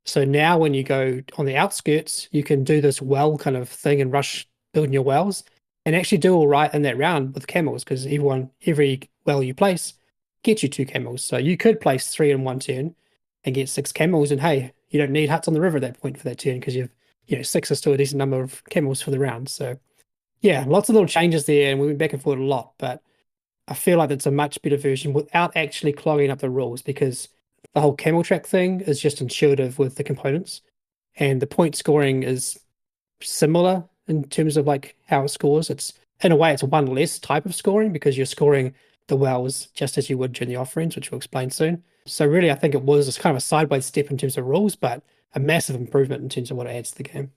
So now when you go on the outskirts, you can do this well kind of thing and rush building your wells and actually do all right in that round with camels, because every well you place gets you 2 camels. So you could place 3 in one turn and get 6 camels, and hey, you don't need huts on the river at that point for that turn, because you've 6 is still a decent number of camels for the round. So yeah, lots of little changes there, and we went back and forth a lot, but I feel like it's a much better version without actually clogging up the rules, because the whole camel track thing is just intuitive with the components, and the point scoring is similar in terms of like how it scores. It's in a way it's one less type of scoring, because you're scoring the wells just as you would during the offerings, which we'll explain soon. So really, I think it was kind of a sideways step in terms of rules, but a massive improvement in terms of what it adds to the game.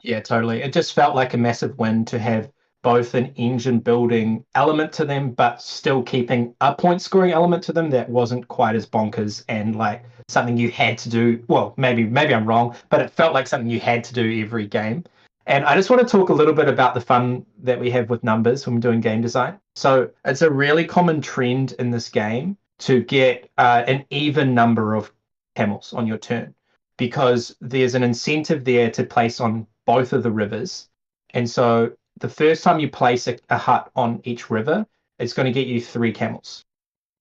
Yeah, totally. It just felt like a massive win to have both an engine building element to them, but still keeping a point scoring element to them that wasn't quite as bonkers and like something you had to do. Well, maybe I'm wrong, but it felt like something you had to do every game. And I just want to talk a little bit about the fun that we have with numbers when we're doing game design. So it's a really common trend in this game to get an even number of camels on your turn, because there's an incentive there to place on both of the rivers. And so the first time you place a hut on each river, it's going to get you 3 camels.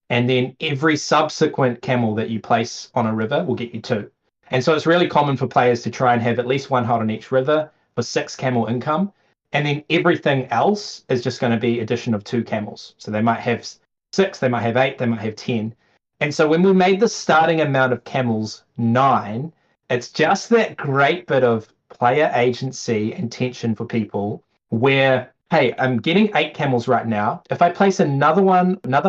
And then every subsequent camel that you place on a river will get you 2. And so it's really common for players to try and have at least 1 hut on each river for 6 camel income. And then everything else is just going to be addition of 2 camels. So they might have 6, they might have 8, they might have 10. And so when we made the starting amount of camels 9, it's just that great bit of player agency and tension for people where, hey, I'm getting 8 camels right now. If I place another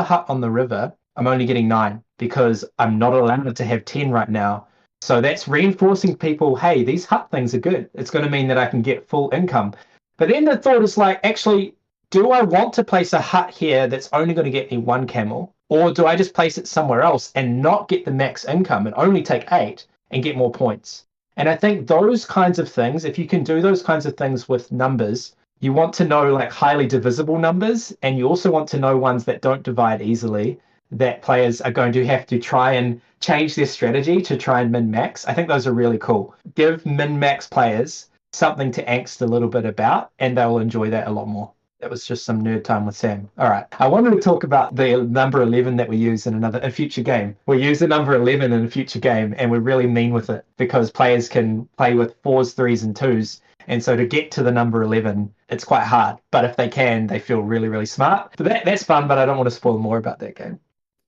hut on the river, I'm only getting 9 because I'm not allowed to have 10 right now. So that's reinforcing people, hey, these hut things are good. It's going to mean that I can get full income. But then the thought is like, actually, do I want to place a hut here that's only going to get me 1 camel? Or do I just place it somewhere else and not get the max income and only take 8 and get more points? And I think those kinds of things, if you can do those kinds of things with numbers, you want to know like highly divisible numbers, and you also want to know ones that don't divide easily, that players are going to have to try and change their strategy to try and min-max. I think those are really cool. Give min-max players something to angst a little bit about, and they'll enjoy that a lot more. That was just some nerd time with Sam. All right. I wanted to talk about the number 11 that we use in a future game. We use the number 11 in a future game, and we're really mean with it because players can play with 4s, 3s, and 2s. And so to get to the number 11, it's quite hard. But if they can, they feel really, really smart. So that's fun, but I don't want to spoil more about that game.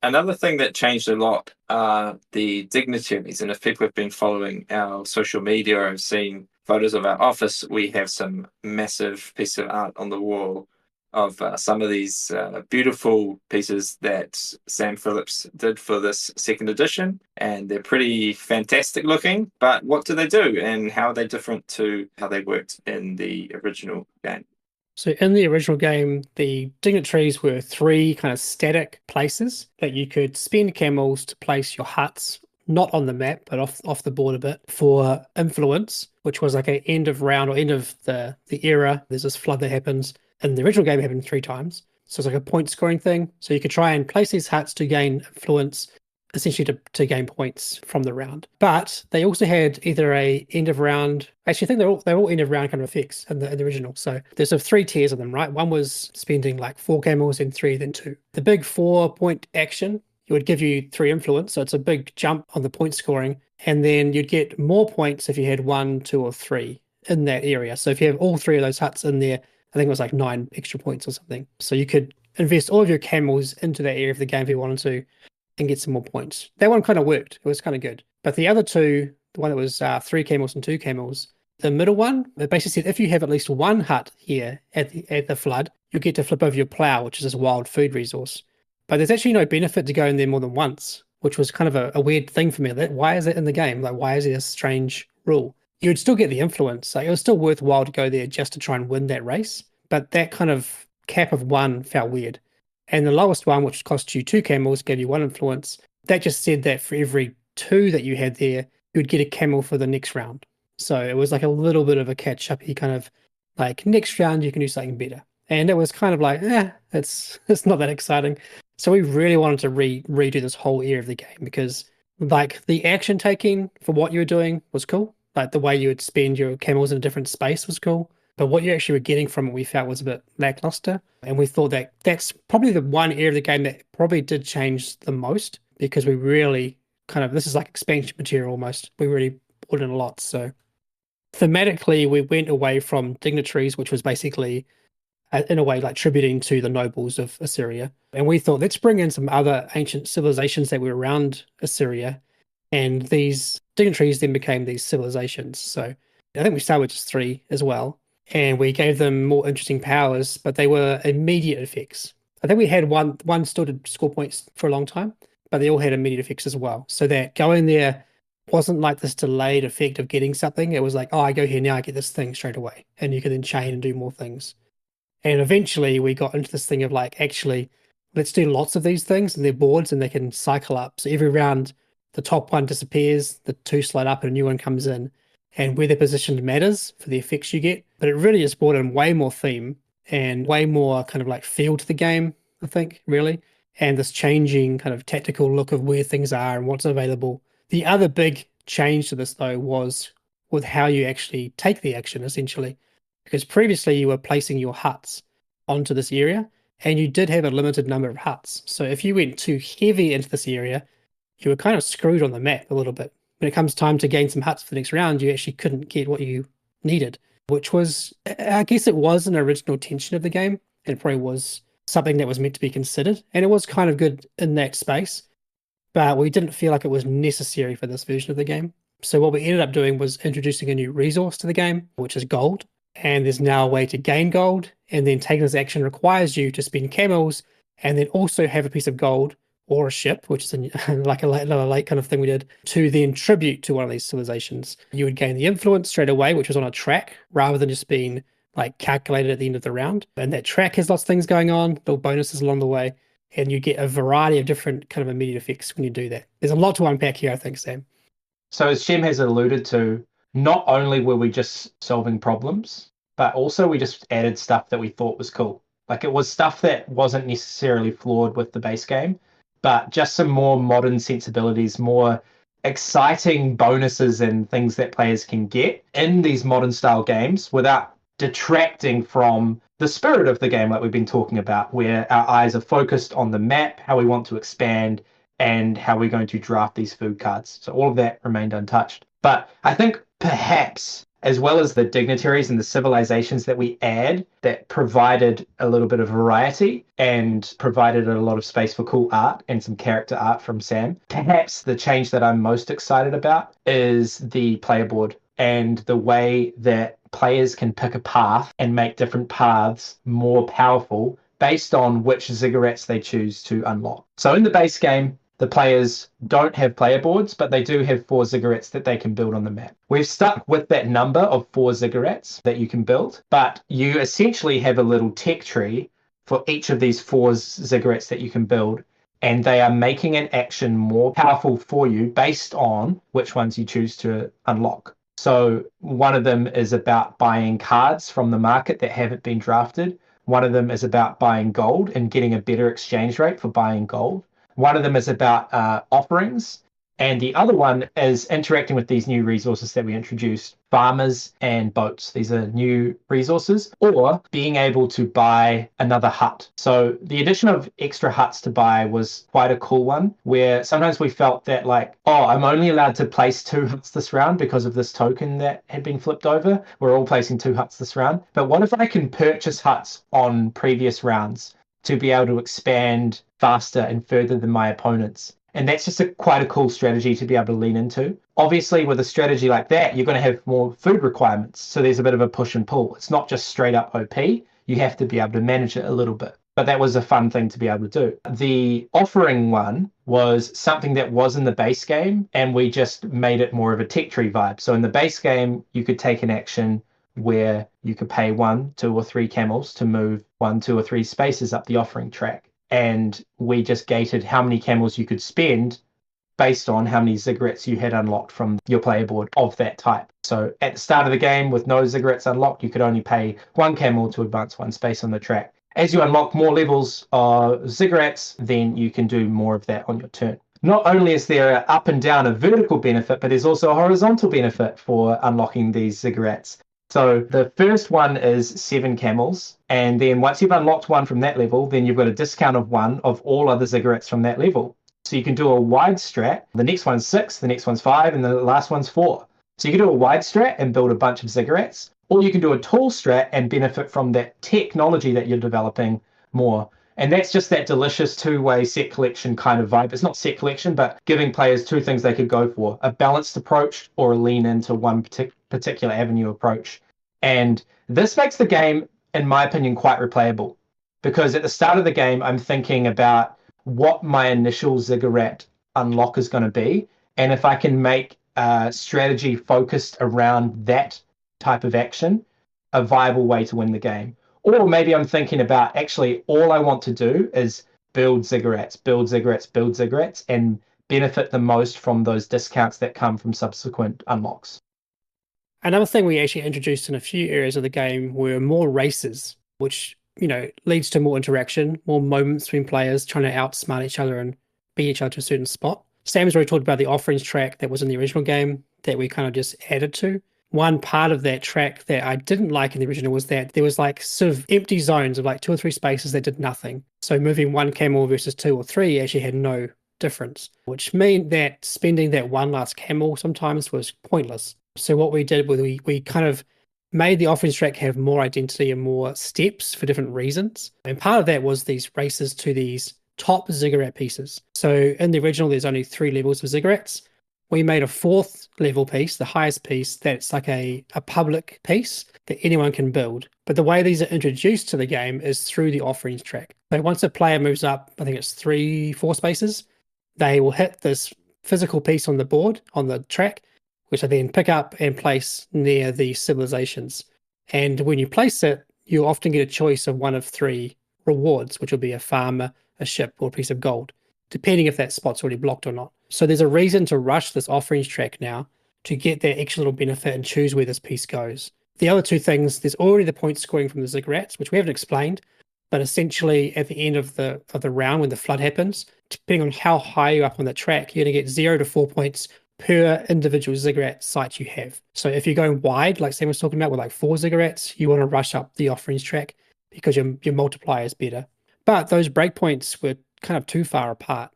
Another thing that changed a lot are the dignitaries. And if people have been following our social media or have seen photos of our office, we have some massive piece of art on the wall of some of these beautiful pieces that Shem Phillips did for this second edition. And they're pretty fantastic looking. But what do they do, and how are they different to how they worked in the original game? So in the original game, the dignitaries were 3 kind of static places that you could spend camels to place your huts, not on the map, but off the board a bit, for influence, which was like an end of round or end of the era. There's this flood that happens. In the original game, it happened 3 times. So it's like a point scoring thing. So you could try and place these huts to gain influence, essentially to gain points from the round. But they also had either a end of round. Actually, I think they're all end of round kind of effects in the original. So there's 3 tiers of them, right? One was spending like 4 camels, then 3, then 2. The big 4-point action, it would give you 3 influence. So it's a big jump on the point scoring. And then you'd get more points if you had 1, 2, or 3 in that area. So if you have all 3 of those huts in there, I think it was like 9 extra points or something. So you could invest all of your camels into that area of the game if you wanted to, and get some more points. That one kind of worked. It was kind of good. But the other 2, the one that was 3 camels and 2 camels, the middle one, it basically said if you have at least 1 hut here at the flood, you get to flip over your plow, which is this wild food resource. But there's actually no benefit to going there more than once, which was kind of a weird thing for me. Why is it in the game? Like, why is it a strange rule? You would still get the influence. Like, it was still worthwhile to go there just to try and win that race. But that kind of cap of 1 felt weird. And the lowest one, which cost you 2 camels, gave you 1 influence. That just said that for every 2 that you had there, you would get a camel for the next round. So it was like a little bit of a catch-up-y kind of like, next round you can do something better. And it was kind of like, it's not that exciting. So we really wanted to redo this whole area of the game because like the action taking for what you were doing was cool. Like the way you would spend your camels in a different space was cool. But what you actually were getting from it, we felt was a bit lackluster. And we thought that that's probably the one area of the game that probably did change the most because we really this is like expansion material almost. We really put in a lot. So thematically, we went away from dignitaries, which was basically, in a way, like tributing to the nobles of Assyria. And we thought, let's bring in some other ancient civilizations that were around Assyria. And these dignitaries then became these civilizations. So I think we started with just 3 as well. And we gave them more interesting powers, but they were immediate effects. I think we had one still to score points for a long time, but they all had immediate effects as well. So that going there wasn't like this delayed effect of getting something. It was like, oh, I go here now, I get this thing straight away. And you can then chain and do more things. And eventually we got into this thing of like, actually, let's do lots of these things and they're boards and they can cycle up. So every round, the top one disappears, the 2 slide up and a new one comes in. And where they're positioned matters for the effects you get. But it really just brought in way more theme and way more kind of like feel to the game, I think, really. And this changing kind of tactical look of where things are and what's available. The other big change to this, though, was with how you actually take the action, essentially. Because previously you were placing your huts onto this area, and you did have a limited number of huts. So if you went too heavy into this area, you were kind of screwed on the map a little bit. When it comes time to gain some huts for the next round, you actually couldn't get what you needed, which was, I guess it was an original tension of the game. It probably was something that was meant to be considered, and it was kind of good in that space, but we didn't feel like it was necessary for this version of the game. So what we ended up doing was introducing a new resource to the game, which is gold, and there's now a way to gain gold, and then taking this action requires you to spend camels, and then also have a piece of gold or a ship, which is like another late kind of thing we did, to then tribute to one of these civilizations. You would gain the influence straight away, which was on a track, rather than just being like calculated at the end of the round. And that track has lots of things going on, little bonuses along the way, and you get a variety of different kind of immediate effects when you do that. There's a lot to unpack here, I think, Sam. So as Shem has alluded to, not only were we just solving problems, but also we just added stuff that we thought was cool. Like it was stuff that wasn't necessarily flawed with the base game, but just some more modern sensibilities, more exciting bonuses and things that players can get in these modern style games without detracting from the spirit of the game like we've been talking about, where our eyes are focused on the map, how we want to expand, and how we're going to draft these food cards. So all of that remained untouched. But I think perhaps, as well as the dignitaries and the civilizations that we add that provided a little bit of variety and provided a lot of space for cool art and some character art from Sam, perhaps the change that I'm most excited about is the player board and the way that players can pick a path and make different paths more powerful based on which ziggurats they choose to unlock. So in the base game, the players don't have player boards, but they do have 4 ziggurats that they can build on the map. We've stuck with that number of 4 ziggurats that you can build, but you essentially have a little tech tree for each of these 4 ziggurats that you can build, and they are making an action more powerful for you based on which ones you choose to unlock. So one of them is about buying cards from the market that haven't been drafted. One of them is about buying gold and getting a better exchange rate for buying gold. One of them is about offerings. And the other one is interacting with these new resources that we introduced, farmers and boats. These are new resources, or being able to buy another hut. So the addition of extra huts to buy was quite a cool one, where sometimes we felt that like, oh, I'm only allowed to place 2 huts this round because of this token that had been flipped over. We're all placing 2 huts this round. But what if I can purchase huts on previous rounds to be able to expand faster and further than my opponents? And that's just quite a cool strategy to be able to lean into. Obviously, with a strategy like that, you're going to have more food requirements. So there's a bit of a push and pull. It's not just straight up OP. You have to be able to manage it a little bit. But that was a fun thing to be able to do. The offering one was something that was in the base game, and we just made it more of a tech tree vibe. So in the base game, you could take an action where you could pay 1, 2, or 3 camels to move 1, 2, or 3 spaces up the offering track. And we just gated how many camels you could spend based on how many ziggurats you had unlocked from your player board of that type. So at the start of the game, with no ziggurats unlocked, you could only pay 1 camel to advance 1 space on the track. As you unlock more levels of ziggurats, then you can do more of that on your turn. Not only is there up and down a vertical benefit, but there's also a horizontal benefit for unlocking these ziggurats. So the first one is 7 camels, and then once you've unlocked 1 from that level, then you've got a discount of 1 of all other ziggurats from that level. So you can do a wide strat. The next one's 6, the next one's 5, and the last one's 4. So you can do a wide strat and build a bunch of ziggurats, or you can do a tall strat and benefit from that technology that you're developing more. And that's just that delicious 2-way set collection kind of vibe. It's not set collection, but giving players 2 things they could go for, a balanced approach or a lean into one particular avenue approach. And this makes the game, in my opinion, quite replayable, because at the start of the game, I'm thinking about what my initial ziggurat unlock is going to be. And if I can make a strategy focused around that type of action, a viable way to win the game. Or maybe I'm thinking about, actually, all I want to do is build ziggurats, build ziggurats, build ziggurats, and benefit the most from those discounts that come from subsequent unlocks. Another thing we actually introduced in a few areas of the game were more races, which, leads to more interaction, more moments between players trying to outsmart each other and beat each other to a certain spot. Sam's already talked about the offerings track that was in the original game that we kind of just added to. One part of that track that I didn't like in the original was that there was like sort of empty zones of like 2 or 3 spaces that did nothing. So moving 1 camel versus 2 or 3 actually had no difference, which meant that spending that 1 last camel sometimes was pointless. So what we did was we kind of made the offerings track have more identity and more steps for different reasons. And part of that was these races to these top ziggurat pieces. So in the original, there's only 3 levels of ziggurats. We made a 4th level piece, the highest piece, that's like a public piece that anyone can build. But the way these are introduced to the game is through the offerings track. So once a player moves up, I think it's 3-4 spaces, they will hit this physical piece on the board, on the track, which I then pick up and place near the civilizations. And when you place it, you often get a choice of one of 3 rewards, which will be a farmer, a ship, or a piece of gold, depending if that spot's already blocked or not. So there's a reason to rush this offerings track now to get that extra little benefit and choose where this piece goes. The other 2 things, there's already the point scoring from the ziggurats, which we haven't explained, but essentially at the end of the round when the flood happens, depending on how high you're up on that track, you're going to get 0 to 4 points per individual ziggurat site you have. So if you're going wide, like Sam was talking about with like 4 ziggurats, you want to rush up the offerings track because your multiplier is better. But those breakpoints were kind of too far apart.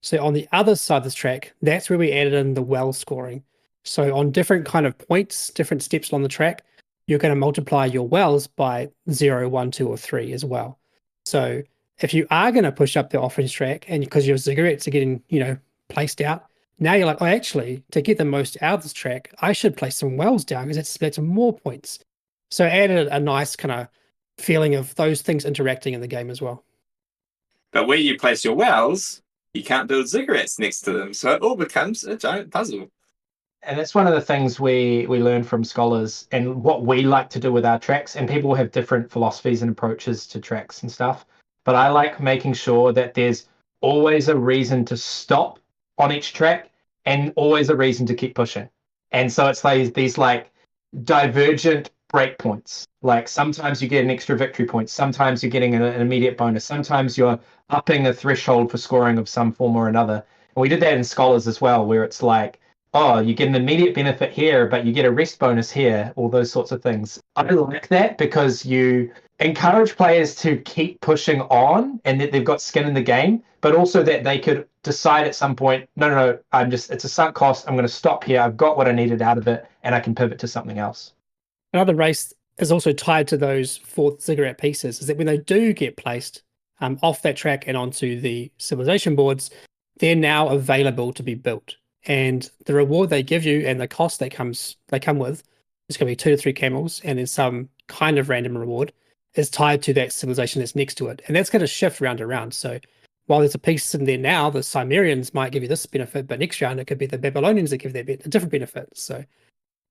So on the other side of this track, that's where we added in the well scoring. So on different kind of points, different steps along the track, you're going to multiply your wells by 0, 1, 2, or 3 as well. So if you are going to push up the offerings track, and because your ziggurats are getting, placed out, now you're like, oh, actually, to get the most out of this track, I should place some wells down because that's more points. So it added a nice kind of feeling of those things interacting in the game as well. But where you place your wells you can't build ziggurats next to them. So it all becomes a giant puzzle. And that's one of the things we learn from scholars and what we like to do with our tracks. And people have different philosophies and approaches to tracks and stuff. But I like making sure that there's always a reason to stop on each track and always a reason to keep pushing. And so it's like these like divergent breakpoints. Like sometimes you get an extra victory point, sometimes you're getting an immediate bonus, sometimes you're upping a threshold for scoring of some form or another. And we did that in Scholars as well, where it's like, oh, you get an immediate benefit here, but you get a rest bonus here, all those sorts of things. I like that because you encourage players to keep pushing on and that they've got skin in the game, but also that they could decide at some point, no, it's a sunk cost. I'm going to stop here. I've got what I needed out of it and I can pivot to something else. Another race is also tied to those 4 ziggurat pieces is that when they do get placed off that track and onto the civilization boards, they're now available to be built. And the reward they give you and the cost they come with is going to be 2 to 3 camels, and then some kind of random reward is tied to that civilization that's next to it. And that's going to shift round and round. So while there's a piece in there now, the Cimmerians might give you this benefit, but next round it could be the Babylonians that give a different benefit. So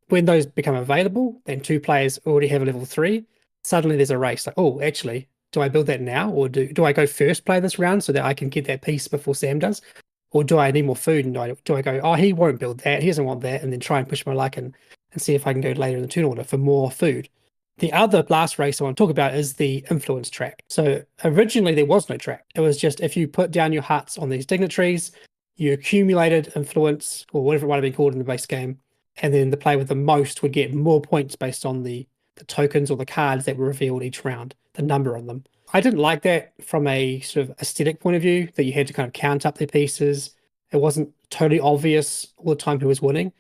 when those become available, then 2 players already have a level 3, suddenly there's a race. Like, oh, actually, do I build that now? Or do I go first play this round so that I can get that piece before Sam does? Or do I need more food? And do I go, oh, he won't build that, he doesn't want that, and then try and push my luck and see if I can go later in the turn order for more food. The other last race I want to talk about is the influence track. So originally there was no track. It was just if you put down your huts on these dignitaries, you accumulated influence, or whatever it might have been called in the base game, and then the player with the most would get more points based on the tokens or the cards that were revealed each round, the number on them. I didn't like that from a sort of aesthetic point of view, that you had to kind of count up their pieces. It wasn't totally obvious all the time who was winning.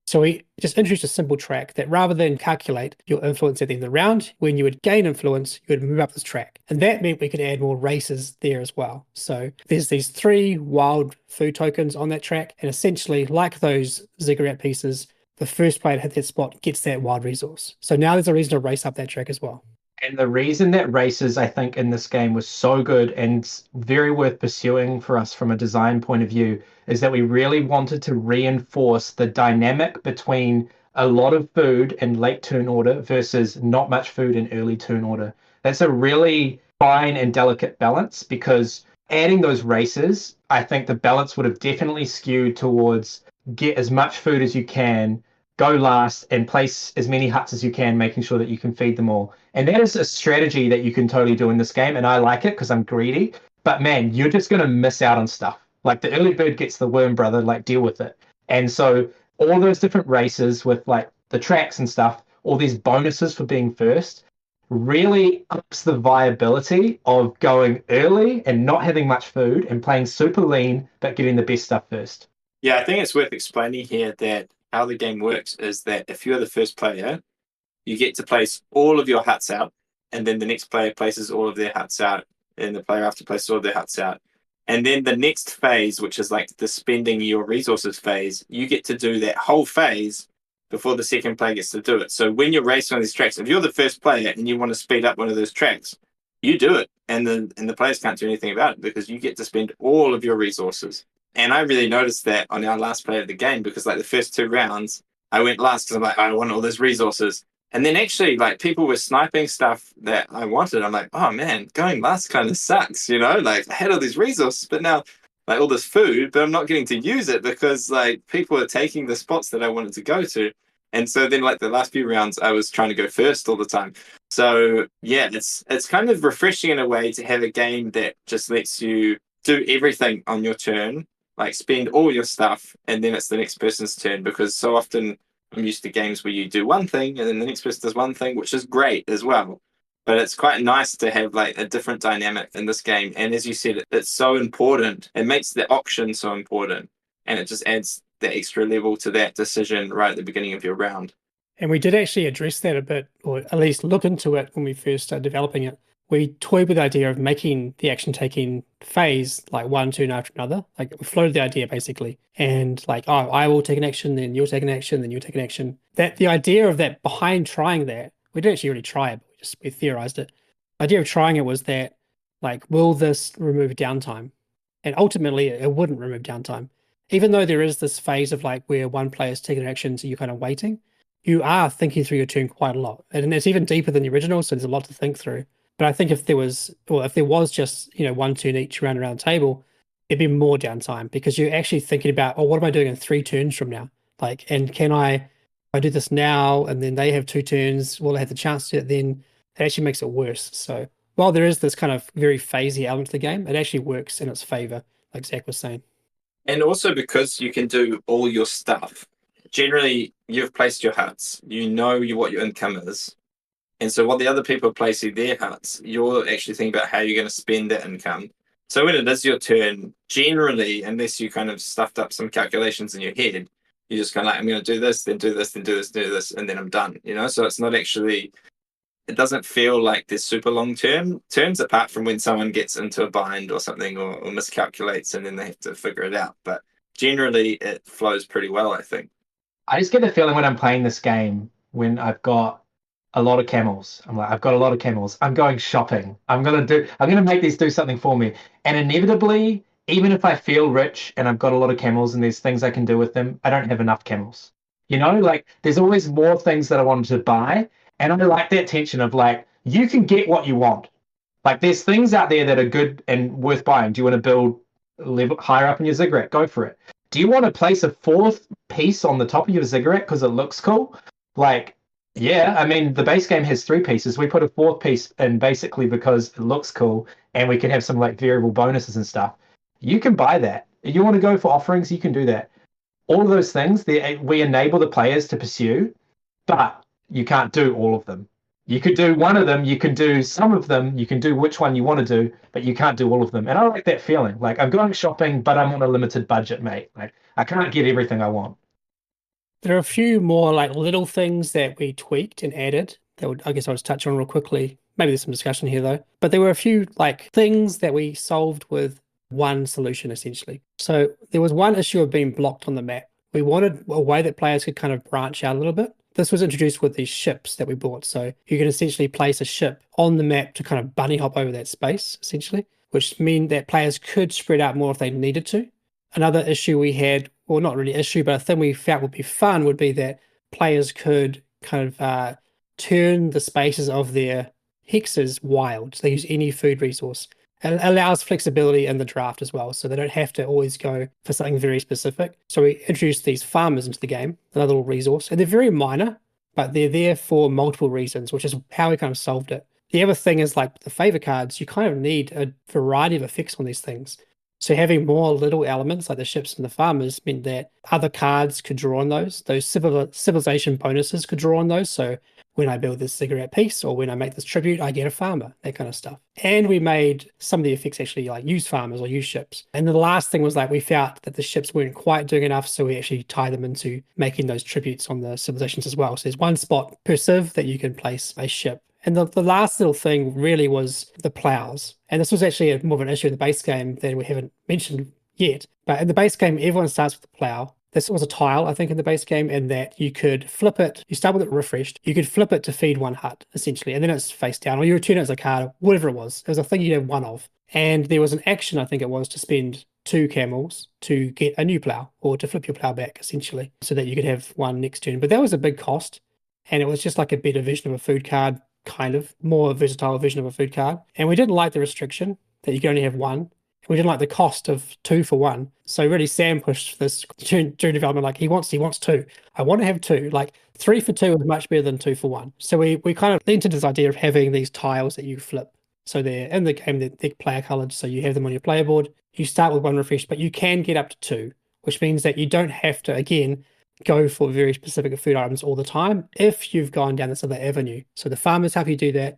So we just introduced a simple track that rather than calculate your influence at the end of the round, when you would gain influence, you would move up this track. And that meant we could add more races there as well. So there's these 3 wild food tokens on that track. And essentially, like those ziggurat pieces, the first player to hit that spot gets that wild resource. So now there's a reason to race up that track as well. And the reason that races, I think, in this game was so good and very worth pursuing for us from a design point of view is that we really wanted to reinforce the dynamic between a lot of food in late turn order versus not much food in early turn order. That's a really fine and delicate balance, because adding those races, I think the balance would have definitely skewed towards get as much food as you can, go last, and place as many huts as you can, making sure that you can feed them all. And that is a strategy that you can totally do in this game, and I like it because I'm greedy. But man, you're just going to miss out on stuff. Like the early bird gets the worm, brother, like deal with it. And so all those different races with like the tracks and stuff, all these bonuses for being first, really ups the viability of going early and not having much food and playing super lean, but getting the best stuff first. Yeah, I think it's worth explaining here that how the game works is that if you're the first player, you get to place all of your huts out, and then the next player places all of their huts out, and the player after places all of their huts out. And then the next phase, which is like the spending your resources phase, you get to do that whole phase before the second player gets to do it. So when you're racing on these tracks, if you're the first player and you want to speed up one of those tracks, you do it, and the players can't do anything about it because you get to spend all of your resources. And I really noticed that on our last play of the game, because like the first 2 rounds, I went last because I'm like, I want all those resources. And then actually, like, people were sniping stuff that I wanted. I'm like, oh man, going last kind of sucks, you know? Like, I had all these resources, but now, like, all this food, but I'm not getting to use it because, like, people are taking the spots that I wanted to go to. And so then, like, the last few rounds, I was trying to go first all the time. So, yeah, it's kind of refreshing in a way to have a game that just lets you do everything on your turn, like, spend all your stuff, and then it's the next person's turn, because so often I'm used to games where you do one thing and then the next person does one thing, which is great as well. But it's quite nice to have like a different dynamic in this game. And as you said, it's so important. It makes the auction so important. And it just adds the extra level to that decision right at the beginning of your round. And we did actually address that a bit, or at least look into it when we first started developing it. We toyed with the idea of making the action-taking phase like one turn after another. Like, we floated the idea basically, and like, oh, I will take an action, then you'll take an action, then you'll take an action. That the idea of that behind trying that, we didn't actually really try it, but we theorized it. The idea of trying it was that, like, will this remove downtime? And ultimately, it wouldn't remove downtime. Even though there is this phase of like where one player is taking action, so you're kind of waiting, you are thinking through your turn quite a lot. And it's even deeper than the original, so there's a lot to think through. But I think if there was just, one turn each round around the table, it'd be more downtime because you're actually thinking about, oh, what am I doing in 3 turns from now? Like, and can I do this now and then they have 2 turns, will I have the chance to do it then? It actually makes it worse. So while there is this kind of very phasey element to the game, it actually works in its favor, like Zach was saying. And also because you can do all your stuff. Generally, you've placed your huts. You know what your income is. And so while the other people are placing their huts, you're actually thinking about how you're going to spend that income. So when it is your turn, generally, unless you kind of stuffed up some calculations in your head, you're just kind of like, I'm going to do this, then do this, then do this, do this, and then I'm done. So it's not actually, it doesn't feel like there's super long turns apart from when someone gets into a bind or something or miscalculates and then they have to figure it out. But generally, it flows pretty well, I think. I just get the feeling when I'm playing this game, when I've got a lot of camels, I'm like, I've got a lot of camels. I'm going shopping. I'm gonna make these do something for me. And inevitably, even if I feel rich and I've got a lot of camels and there's things I can do with them, I don't have enough camels. Like there's always more things that I wanted to buy. And I like that tension of like, you can get what you want. Like there's things out there that are good and worth buying. Do you want to build level higher up in your ziggurat? Go for it. Do you want to place a 4th piece on the top of your ziggurat because it looks cool? Like, yeah, I mean, the base game has 3 pieces. We put a 4th piece in basically because it looks cool and we can have some like variable bonuses and stuff. You can buy that. If you want to go for offerings, you can do that. All of those things, we enable the players to pursue, but you can't do all of them. You could do one of them, you can do some of them, you can do which one you want to do, but you can't do all of them. And I like that feeling. Like, I'm going shopping, but I'm on a limited budget, mate. Like, I can't get everything I want. There are a few more like little things that we tweaked and added that I guess I'll just touch on real quickly. Maybe there's some discussion here though. But there were a few like things that we solved with one solution essentially. So there was one issue of being blocked on the map. We wanted a way that players could kind of branch out a little bit. This was introduced with these ships that we bought. So you can essentially place a ship on the map to kind of bunny hop over that space, essentially, which mean that players could spread out more if they needed to. Another issue we had, or not really issue, but a thing we felt would be fun would be that players could kind of turn the spaces of their hexes wild. So they use any food resource. It allows flexibility in the draft as well, so they don't have to always go for something very specific. So we introduced these farmers into the game, another little resource, and they're very minor, but they're there for multiple reasons, which is how we kind of solved it. The other thing is like the favor cards, you kind of need a variety of effects on these things. So having more little elements like the ships and the farmers meant that other cards could draw on those civilization bonuses could draw on those. So when I build this ziggurat piece or when I make this tribute, I get a farmer, that kind of stuff. And we made some of the effects actually like use farmers or use ships. And the last thing was like we felt that the ships weren't quite doing enough, so we actually tie them into making those tributes on the civilizations as well. So there's one spot per civ that you can place a ship. And the last little thing really was the plows. And this was actually more of an issue in the base game that we haven't mentioned yet. But in the base game, everyone starts with the plow. This was a tile, I think, in the base game, and that you could flip it. You start with it refreshed. You could flip it to feed one hut, essentially, and then it's face down, or you return it as a card, whatever it was. It was a thing you had one of. And there was an action, I think it was, to spend 2 camels to get a new plow, or to flip your plow back, essentially, so that you could have one next turn. But that was a big cost, and it was just like a better version of a food card, kind of more versatile version of a food card. And we didn't like the restriction that you could only have one. We didn't like the cost of 2 for 1. So really Sam pushed this during development, like he wants 2. I want to have 2. Like 3 for 2 is much better than 2 for 1. So we kind of leaned into this idea of having these tiles that you flip. So they're in the game, they're player colored. So you have them on your player board. You start with 1 refresh, but you can get up to 2, which means that you don't have to, again, go for very specific food items all the time if you've gone down this other avenue. So the farmers help you do that.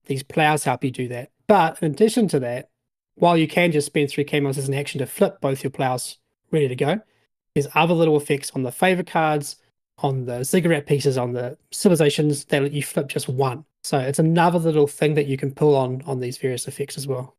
These plows help you do that. But in addition to that, while you can just spend 3 camels as an action to flip both your plows ready to go, there's other little effects on the favor cards, on the ziggurat pieces, on the civilizations that let you flip just 1. So it's another little thing that you can pull on these various effects as well.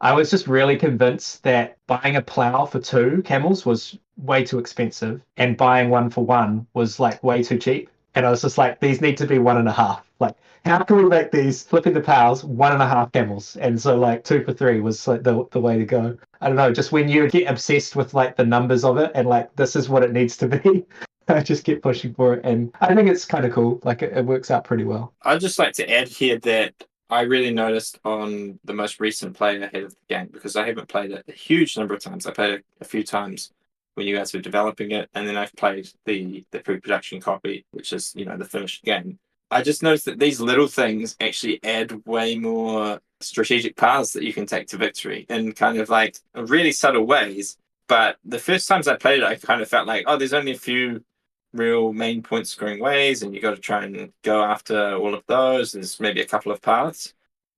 I was just really convinced that buying a plow for 2 camels was way too expensive and buying 1 for 1 was like way too cheap. And I was just like, these need to be 1.5. Like, how can we make these flipping the pals 1.5 camels? And so like 2 for 3 was like the way to go. I don't know, just when you get obsessed with like the numbers of it and like this is what it needs to be, I just keep pushing for it. And I think it's kind of cool. Like it works out pretty well. I'd just like to add here that I really noticed on the most recent play I had of the game, because I haven't played it a huge number of times. I played it a few times when you guys were developing it, and then I've played the pre-production copy, which is, the finished game. I just noticed that these little things actually add way more strategic paths that you can take to victory in kind of like really subtle ways. But the first times I played it, I kind of felt like, oh, there's only a few real main point scoring ways, and you got to try and go after all of those. There's maybe a couple of paths.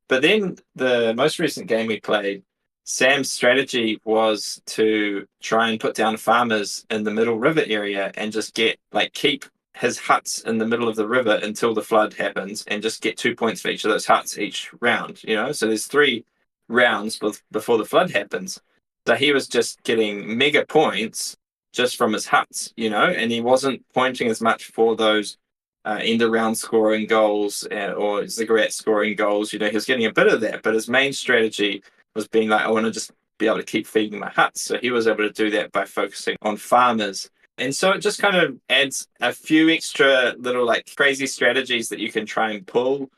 But then the most recent game we played, Sam's strategy was to try and put down farmers in the middle river area and just keep his huts in the middle of the river until the flood happens, and just get 2 points for each of those huts each round, So there's 3 rounds before the flood happens. So he was just getting mega points just from his huts, and he wasn't pointing as much for those end of round scoring goals or ziggurat scoring goals. He was getting a bit of that, but his main strategy was being like, I want to just be able to keep feeding my huts. So he was able to do that by focusing on farmers. And so it just kind of adds a few extra little crazy strategies that you can try and pull.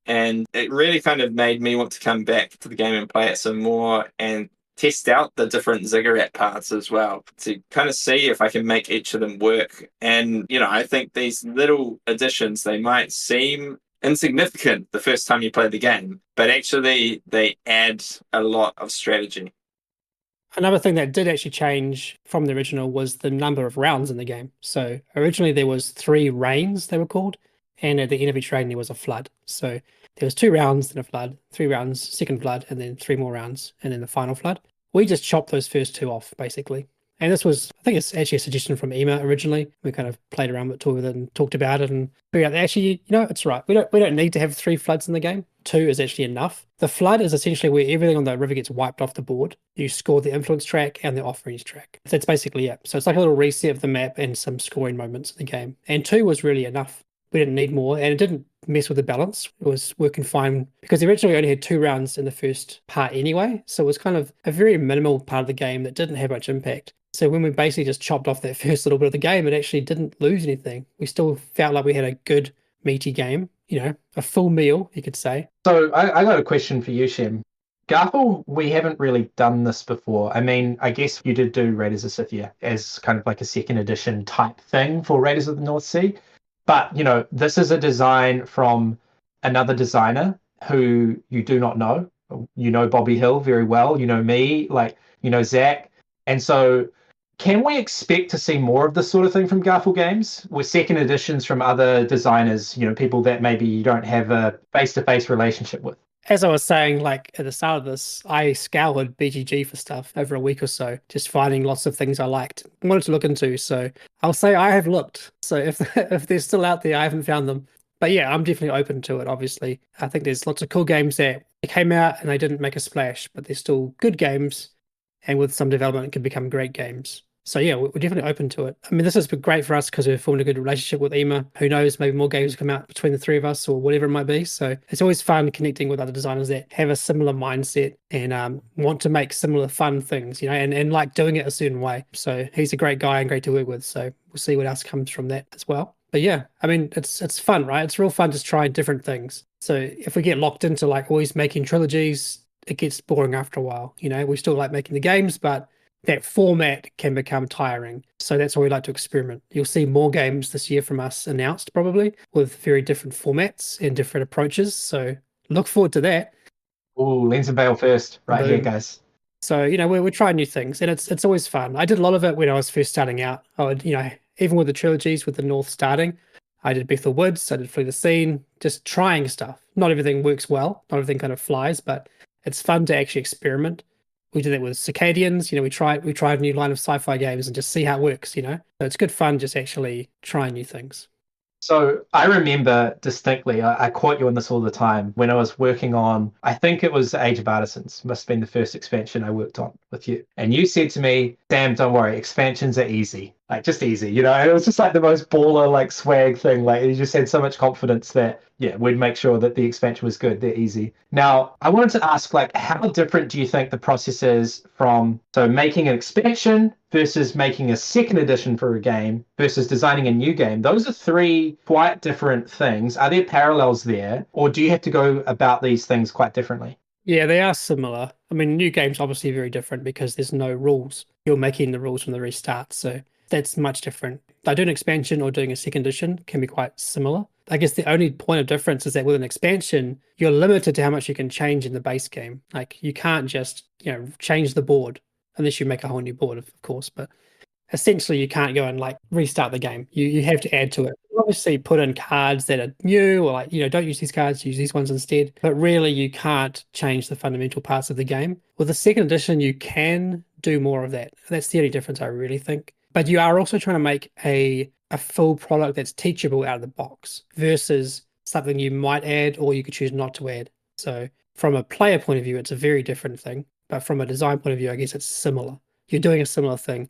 And it really kind of made me want to come back to the game and play it some more and test out the different ziggurat paths as well to kind of see if I can make each of them work. And, I think these little additions, they might seem insignificant the first time you play the game, but actually they add a lot of strategy. Another thing that did actually change from the original was the number of rounds in the game. So originally there was 3 rains, they were called, and at the end of each rain there was a flood. So there was 2 rounds, then a flood, 3 rounds, second flood, and then 3 more rounds, and then the final flood. We just chopped those first 2 off, basically. And this was, I think it's actually a suggestion from Emma originally. We kind of played around with it and talked about it and figured out that actually, it's right. We don't need to have 3 floods in the game. 2 is actually enough. The flood is essentially where everything on the river gets wiped off the board. You score the influence track and the offerings track. That's basically it. So it's like a little reset of the map and some scoring moments in the game. And 2 was really enough. We didn't need more, and it didn't mess with the balance. It was working fine because originally we only had 2 rounds in the first part anyway. So it was kind of a very minimal part of the game that didn't have much impact. So when we basically just chopped off that first little bit of the game, it actually didn't lose anything. We still felt like we had a good, meaty game, a full meal, you could say. So I got a question for you, Shem. Garphill, we haven't really done this before. I mean, I guess you did do Raiders of Scythia as kind of like a second edition type thing for Raiders of the North Sea. But, this is a design from another designer who you do not know. You know Bobby Hill very well. You know me, Zach. And so can we expect to see more of this sort of thing from Garphill Games with second editions from other designers, people that maybe you don't have a face-to-face relationship with? As I was saying, at the start of this, I scoured BGG for stuff over a week or so, just finding lots of things I liked, wanted to look into. So I'll say I have looked. So if they're still out there, I haven't found them. But yeah, I'm definitely open to it, obviously. I think there's lots of cool games that came out and they didn't make a splash, but they're still good games. And with some development, it can become great games. So yeah, we're definitely open to it. I mean, this has been great for us because we've formed a good relationship with Emma. Who knows, maybe more games will come out between the 3 of us or whatever it might be. So it's always fun connecting with other designers that have a similar mindset and want to make similar fun things, and like doing it a certain way. So he's a great guy and great to work with. So we'll see what else comes from that as well. But yeah, I mean, it's fun, right? It's real fun just trying different things. So if we get locked into always making trilogies, it gets boring after a while. We still like making the games, but that format can become tiring. So that's why we like to experiment. You'll see more games this year from us announced probably with very different formats and different approaches. So look forward to that. Oh, Lens and Veil first, right here, guys. So, we're trying new things and it's always fun. I did a lot of it when I was first starting out. I would, even with the trilogies with the North starting, I did Bethel Woods, I did Flee the Scene, just trying stuff. Not everything works well, not everything kind of flies, but it's fun to actually experiment. We did it with Circadians. We tried a new line of sci-fi games and just see how it works. So it's good fun just actually trying new things. So I remember distinctly, I quote you on this all the time, when I was working on, I think it was Age of Artisans, must have been the first expansion I worked on with you. And you said to me, Sam, don't worry, expansions are easy. Like just easy, you know. And it was just like the most baller, like swag thing. Like he just had so much confidence that yeah, we'd make sure that the expansion was good. They're easy. Now, I wanted to ask, like, how different do you think the process is from making an expansion versus making a second edition for a game versus designing a new game? Those are three quite different things. Are there parallels there, or do you have to go about these things quite differently? Yeah, they are similar. I mean, new games obviously very different because there's no rules. You're making the rules from the restart, so that's much different. Like doing an expansion or doing a second edition can be quite similar. I guess the only point of difference is that with an expansion, you're limited to how much you can change in the base game. Like you can't just, change the board unless you make a whole new board, of course. But essentially, you can't go and like restart the game. You have to add to it. Obviously, put in cards that are new, or like don't use these cards, use these ones instead. But really, you can't change the fundamental parts of the game. With the second edition, you can do more of that. That's the only difference, I really think. But you are also trying to make a full product that's teachable out of the box versus something you might add or you could choose not to add. So from a player point of view, it's a very different thing. But from a design point of view, I guess it's similar. You're doing a similar thing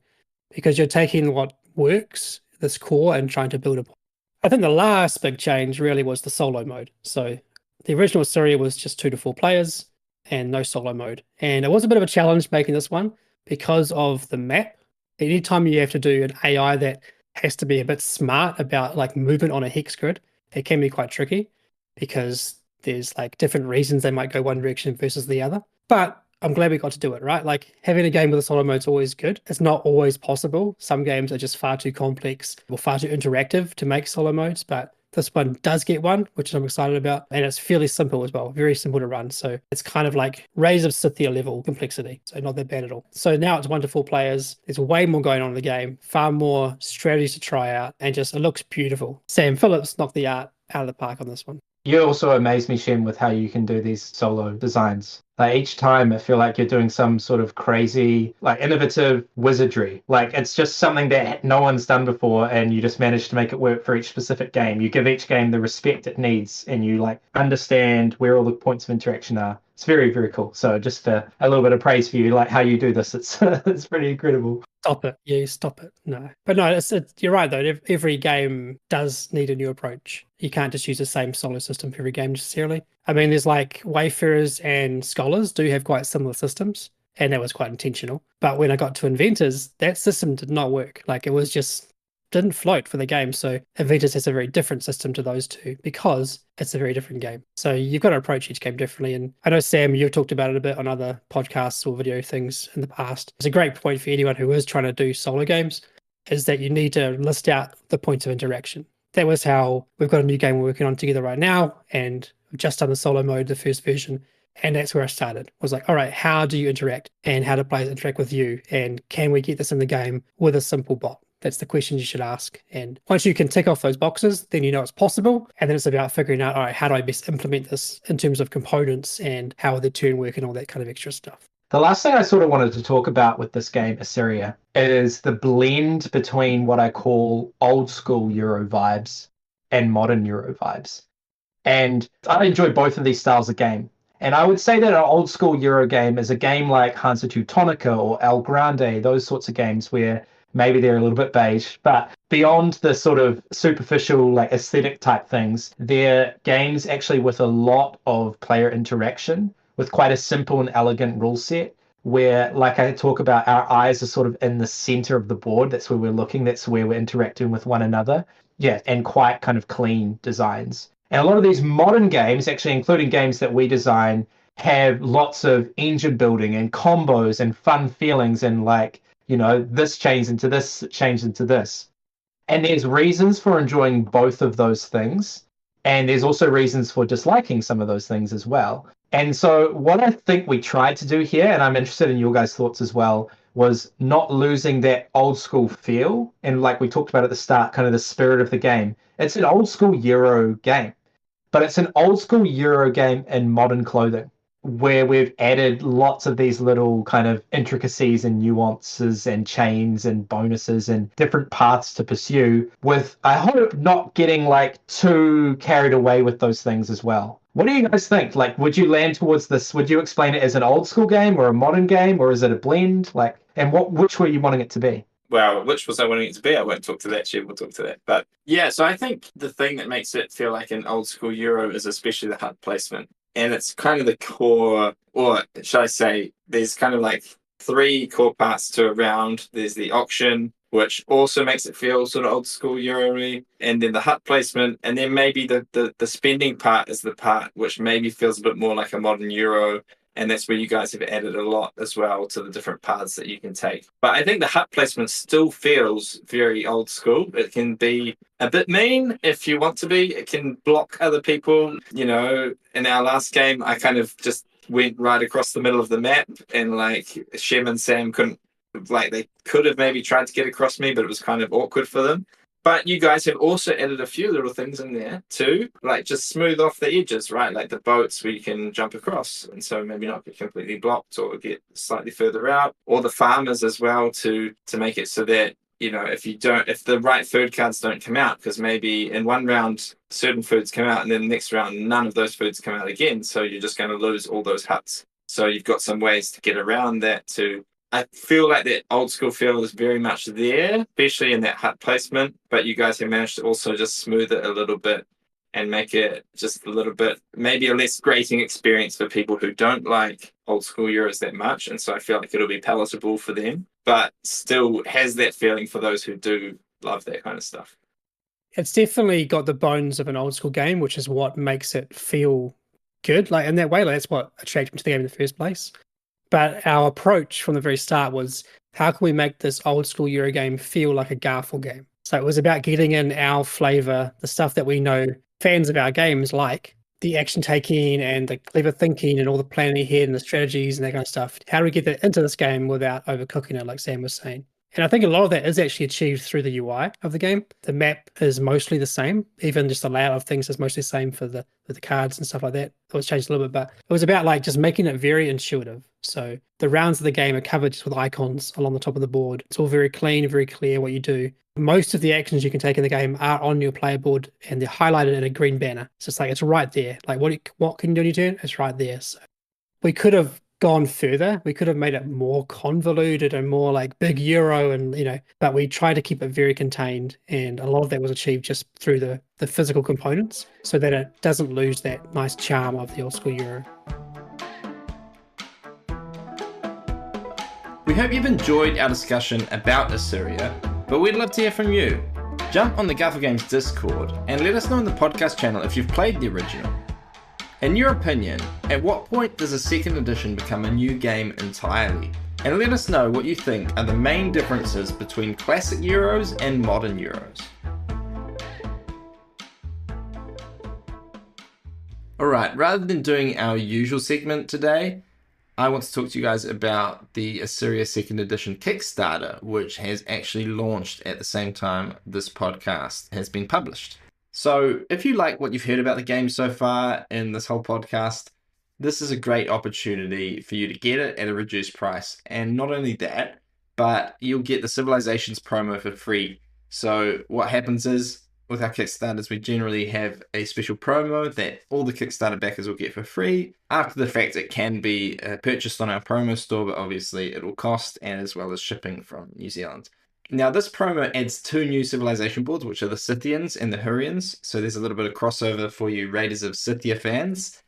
because you're taking what works, this core, and trying to build upon. I think the last big change really was the solo mode. So the original Assyria was just 2 to 4 players and no solo mode. And it was a bit of a challenge making this one because of the map. Anytime you have to do an AI that has to be a bit smart about like movement on a hex grid, it can be quite tricky because there's like different reasons they might go one direction versus the other. But I'm glad we got to do it, right? Like having a game with a solo mode is always good. It's not always possible. Some games are just far too complex or far too interactive to make solo modes, but this one does get one, which I'm excited about. And it's fairly simple as well, very simple to run. So it's kind of like Rays of Scythia level complexity. So not that bad at all. So now it's 1 to 4 players. There's way more going on in the game, far more strategies to try out, and just it looks beautiful. Shem Phillips knocked the art out of the park on this one. You also amaze me, Shem, with how you can do these solo designs. Like each time I feel like you're doing some sort of crazy, like innovative wizardry. Like it's just something that no one's done before and you just manage to make it work for each specific game. You give each game the respect it needs and you like understand where all the points of interaction are. It's very, very cool. So just a little bit of praise for you, like how you do this. It's pretty incredible. Stop it. Yeah, stop it. No. But no, you're right, though. Every game does need a new approach. You can't just use the same solo system for every game necessarily. I mean, there's like Wayfarers and Scholars do have quite similar systems, and that was quite intentional. But when I got to Inventors, that system did not work. Like it was just didn't float for the game. So Inventors has a very different system to those two because it's a very different game. So you've got to approach each game differently. And I know, Sam, you've talked about it a bit on other podcasts or video things in the past. It's a great point for anyone who is trying to do solo games is that you need to list out the points of interaction. That was how we've got a new game we're working on together right now. And we've just done the solo mode, the first version. And that's where I started. Was like, all right, how do you interact and how do players interact with you? And can we get this in the game with a simple bot? That's the question you should ask. And once you can tick off those boxes, then you know it's possible. And then it's about figuring out, all right, how do I best implement this in terms of components and how will the turn work and all that kind of extra stuff. The last thing I sort of wanted to talk about with this game, Assyria, is the blend between what I call old school Euro vibes and modern Euro vibes. And I enjoy both of these styles of game. And I would say that an old school Euro game is a game like Hansa Teutonica or El Grande, those sorts of games where maybe they're a little bit beige, but beyond the sort of superficial like aesthetic type things, they're games actually with a lot of player interaction, with quite a simple and elegant rule set where, like I talk about, our eyes are sort of in the center of the board. That's where we're looking. That's where we're interacting with one another. Yeah, and quite kind of clean designs. And a lot of these modern games, actually including games that we design, have lots of engine building and combos and fun feelings and like, this changes into this, changes into this. And there's reasons for enjoying both of those things. And there's also reasons for disliking some of those things as well. And so what I think we tried to do here, and I'm interested in your guys' thoughts as well, was not losing that old school feel. And like we talked about at the start, kind of the spirit of the game. It's an old school Euro game, but it's an old school Euro game in modern clothing, where we've added lots of these little kind of intricacies and nuances and chains and bonuses and different paths to pursue with, I hope, not getting like too carried away with those things as well. What do you guys think? Like, would you land towards this? Would you explain it as an old school game or a modern game, or is it a blend? Like, and which were you wanting it to be? well, which was I wanting it to be? I won't talk to that. Shem will talk to that. But yeah, so I think the thing that makes it feel like an old school Euro is especially the HUD placement. And it's kind of the core, or should I say, there's kind of like 3 core parts to a round. There's the auction, which also makes it feel sort of old school Euro-y, and then the HUD placement, and then maybe the spending part is the part which maybe feels a bit more like a modern Euro. And that's where you guys have added a lot as well to the different paths that you can take. But I think the HUD placement still feels very old school. It can be a bit mean if you want to be. It can block other people. You know, in our last game, I kind of just went right across the middle of the map, and like Shem and Sam couldn't, like they could have maybe tried to get across me, but it was kind of awkward for them. But you guys have also added a few little things in there too, like just smooth off the edges, right? Like the boats where you can jump across, and so maybe not get completely blocked or get slightly further out, or the farmers as well to make it so that, you know, if the right food cards don't come out, because maybe in one round certain foods come out and then the next round none of those foods come out again, so you're just going to lose all those huts. So you've got some ways to get around that too. I feel like that old school feel is very much there, especially in that hut placement, but you guys have managed to also just smooth it a little bit and make it just a little bit, maybe a less grating experience for people who don't like old school Euros that much. And so I feel like it'll be palatable for them, but still has that feeling for those who do love that kind of stuff. It's definitely got the bones of an old school game, which is what makes it feel good. Like in that way, like, that's what attracted me to the game in the first place. But our approach from the very start was, how can we make this old school Euro game feel like a Garphill game? So it was about getting in our flavor, the stuff that we know fans of our games like, the action taking and the clever thinking and all the planning ahead and the strategies and that kind of stuff. How do we get that into this game without overcooking it, like Sam was saying? And I think a lot of that is actually achieved through the UI of the game. The map is mostly the same. Even just the layout of things is mostly the same for the cards and stuff like that. It was changed a little bit, but it was about like just making it very intuitive. So the rounds of the game are covered just with icons along the top of the board. It's all very clean, very clear what you do. Most of the actions you can take in the game are on your player board and they're highlighted in a green banner. So it's like, it's right there. Like what can you do in your turn? It's right there. So we could have gone further. We could have made it more convoluted and more like big Euro, and but we tried to keep it very contained, and a lot of that was achieved just through the physical components so that it doesn't lose that nice charm of the old school Euro. We hope you've enjoyed our discussion about Assyria, but we'd love to hear from you. Jump on the Garphill Games Discord and let us know in the podcast channel if you've played the original. In your opinion, at what point does a second edition become a new game entirely? And let us know what you think are the main differences between classic Euros and modern Euros. Alright, rather than doing our usual segment today, I want to talk to you guys about the Assyria Second Edition Kickstarter, which has actually launched at the same time this podcast has been published. So if you like what you've heard about the game so far in this whole podcast, this is a great opportunity for you to get it at a reduced price. And not only that, but you'll get the Civilizations promo for free. So what happens is, with our Kickstarters, we generally have a special promo that all the Kickstarter backers will get for free. After the fact, it can be purchased on our promo store, but obviously it will cost, and as well as shipping from New Zealand. Now, this promo adds 2 new civilization boards, which are the Scythians and the Hurrians. So there's a little bit of crossover for you Raiders of Scythia fans.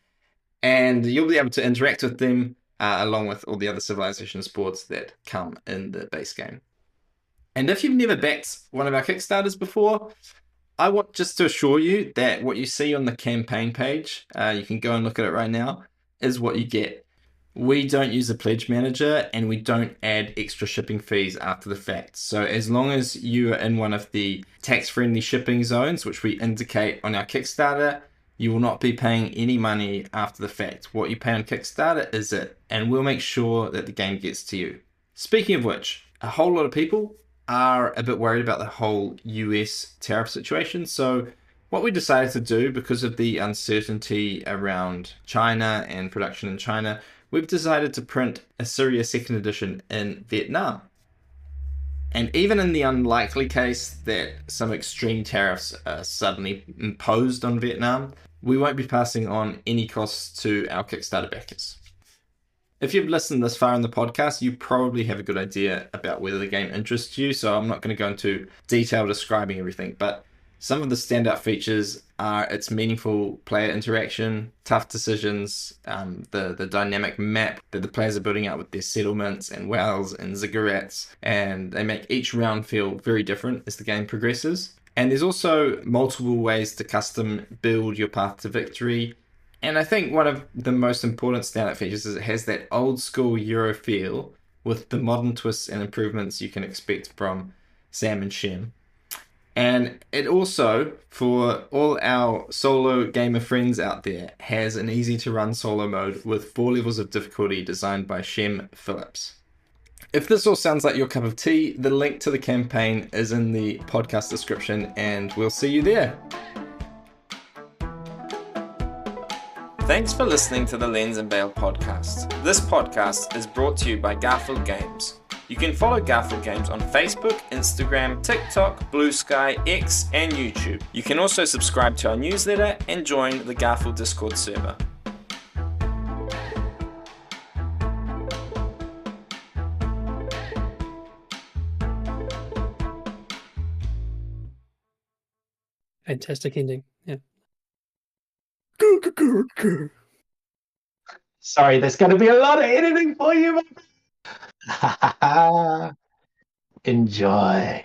And you'll be able to interact with them along with all the other civilizations boards that come in the base game. And if you've never backed one of our Kickstarters before, I want just to assure you that what you see on the campaign page, you can go and look at it right now, is what you get. We don't use a pledge manager and we don't add extra shipping fees after the fact. So as long as you are in one of the tax-friendly shipping zones, which we indicate on our Kickstarter, you will not be paying any money after the fact. What you pay on Kickstarter is it, and we'll make sure that the game gets to you. Speaking of which, a whole lot of people are a bit worried about the whole US tariff situation. So what we decided to do, because of the uncertainty around China and production in China, we've decided to print Assyria Second Edition in Vietnam. And even in the unlikely case that some extreme tariffs are suddenly imposed on Vietnam, we won't be passing on any costs to our Kickstarter backers. If you've listened this far in the podcast, you probably have a good idea about whether the game interests you, so I'm not going to go into detail describing everything, but some of the standout features are its meaningful player interaction, tough decisions, the dynamic map that the players are building out with their settlements and wells and ziggurats, and they make each round feel very different as the game progresses. And there's also multiple ways to custom build your path to victory. And I think one of the most important standout features is it has that old school Euro feel with the modern twists and improvements you can expect from Sam and Shem. And it also, for all our solo gamer friends out there, has an easy to run solo mode with 4 levels of difficulty designed by Shem Phillips. If this all sounds like your cup of tea, the link to the campaign is in the podcast description, and we'll see you there. Thanks for listening to the Lens and Veil podcast. This podcast is brought to you by Garphill Games. You can follow Garphill Games on Facebook, Instagram, TikTok, Blue Sky, X, and YouTube. You can also subscribe to our newsletter and join the Garphill Discord server. Fantastic ending. Yeah. Sorry, there's going to be a lot of editing for you. Enjoy.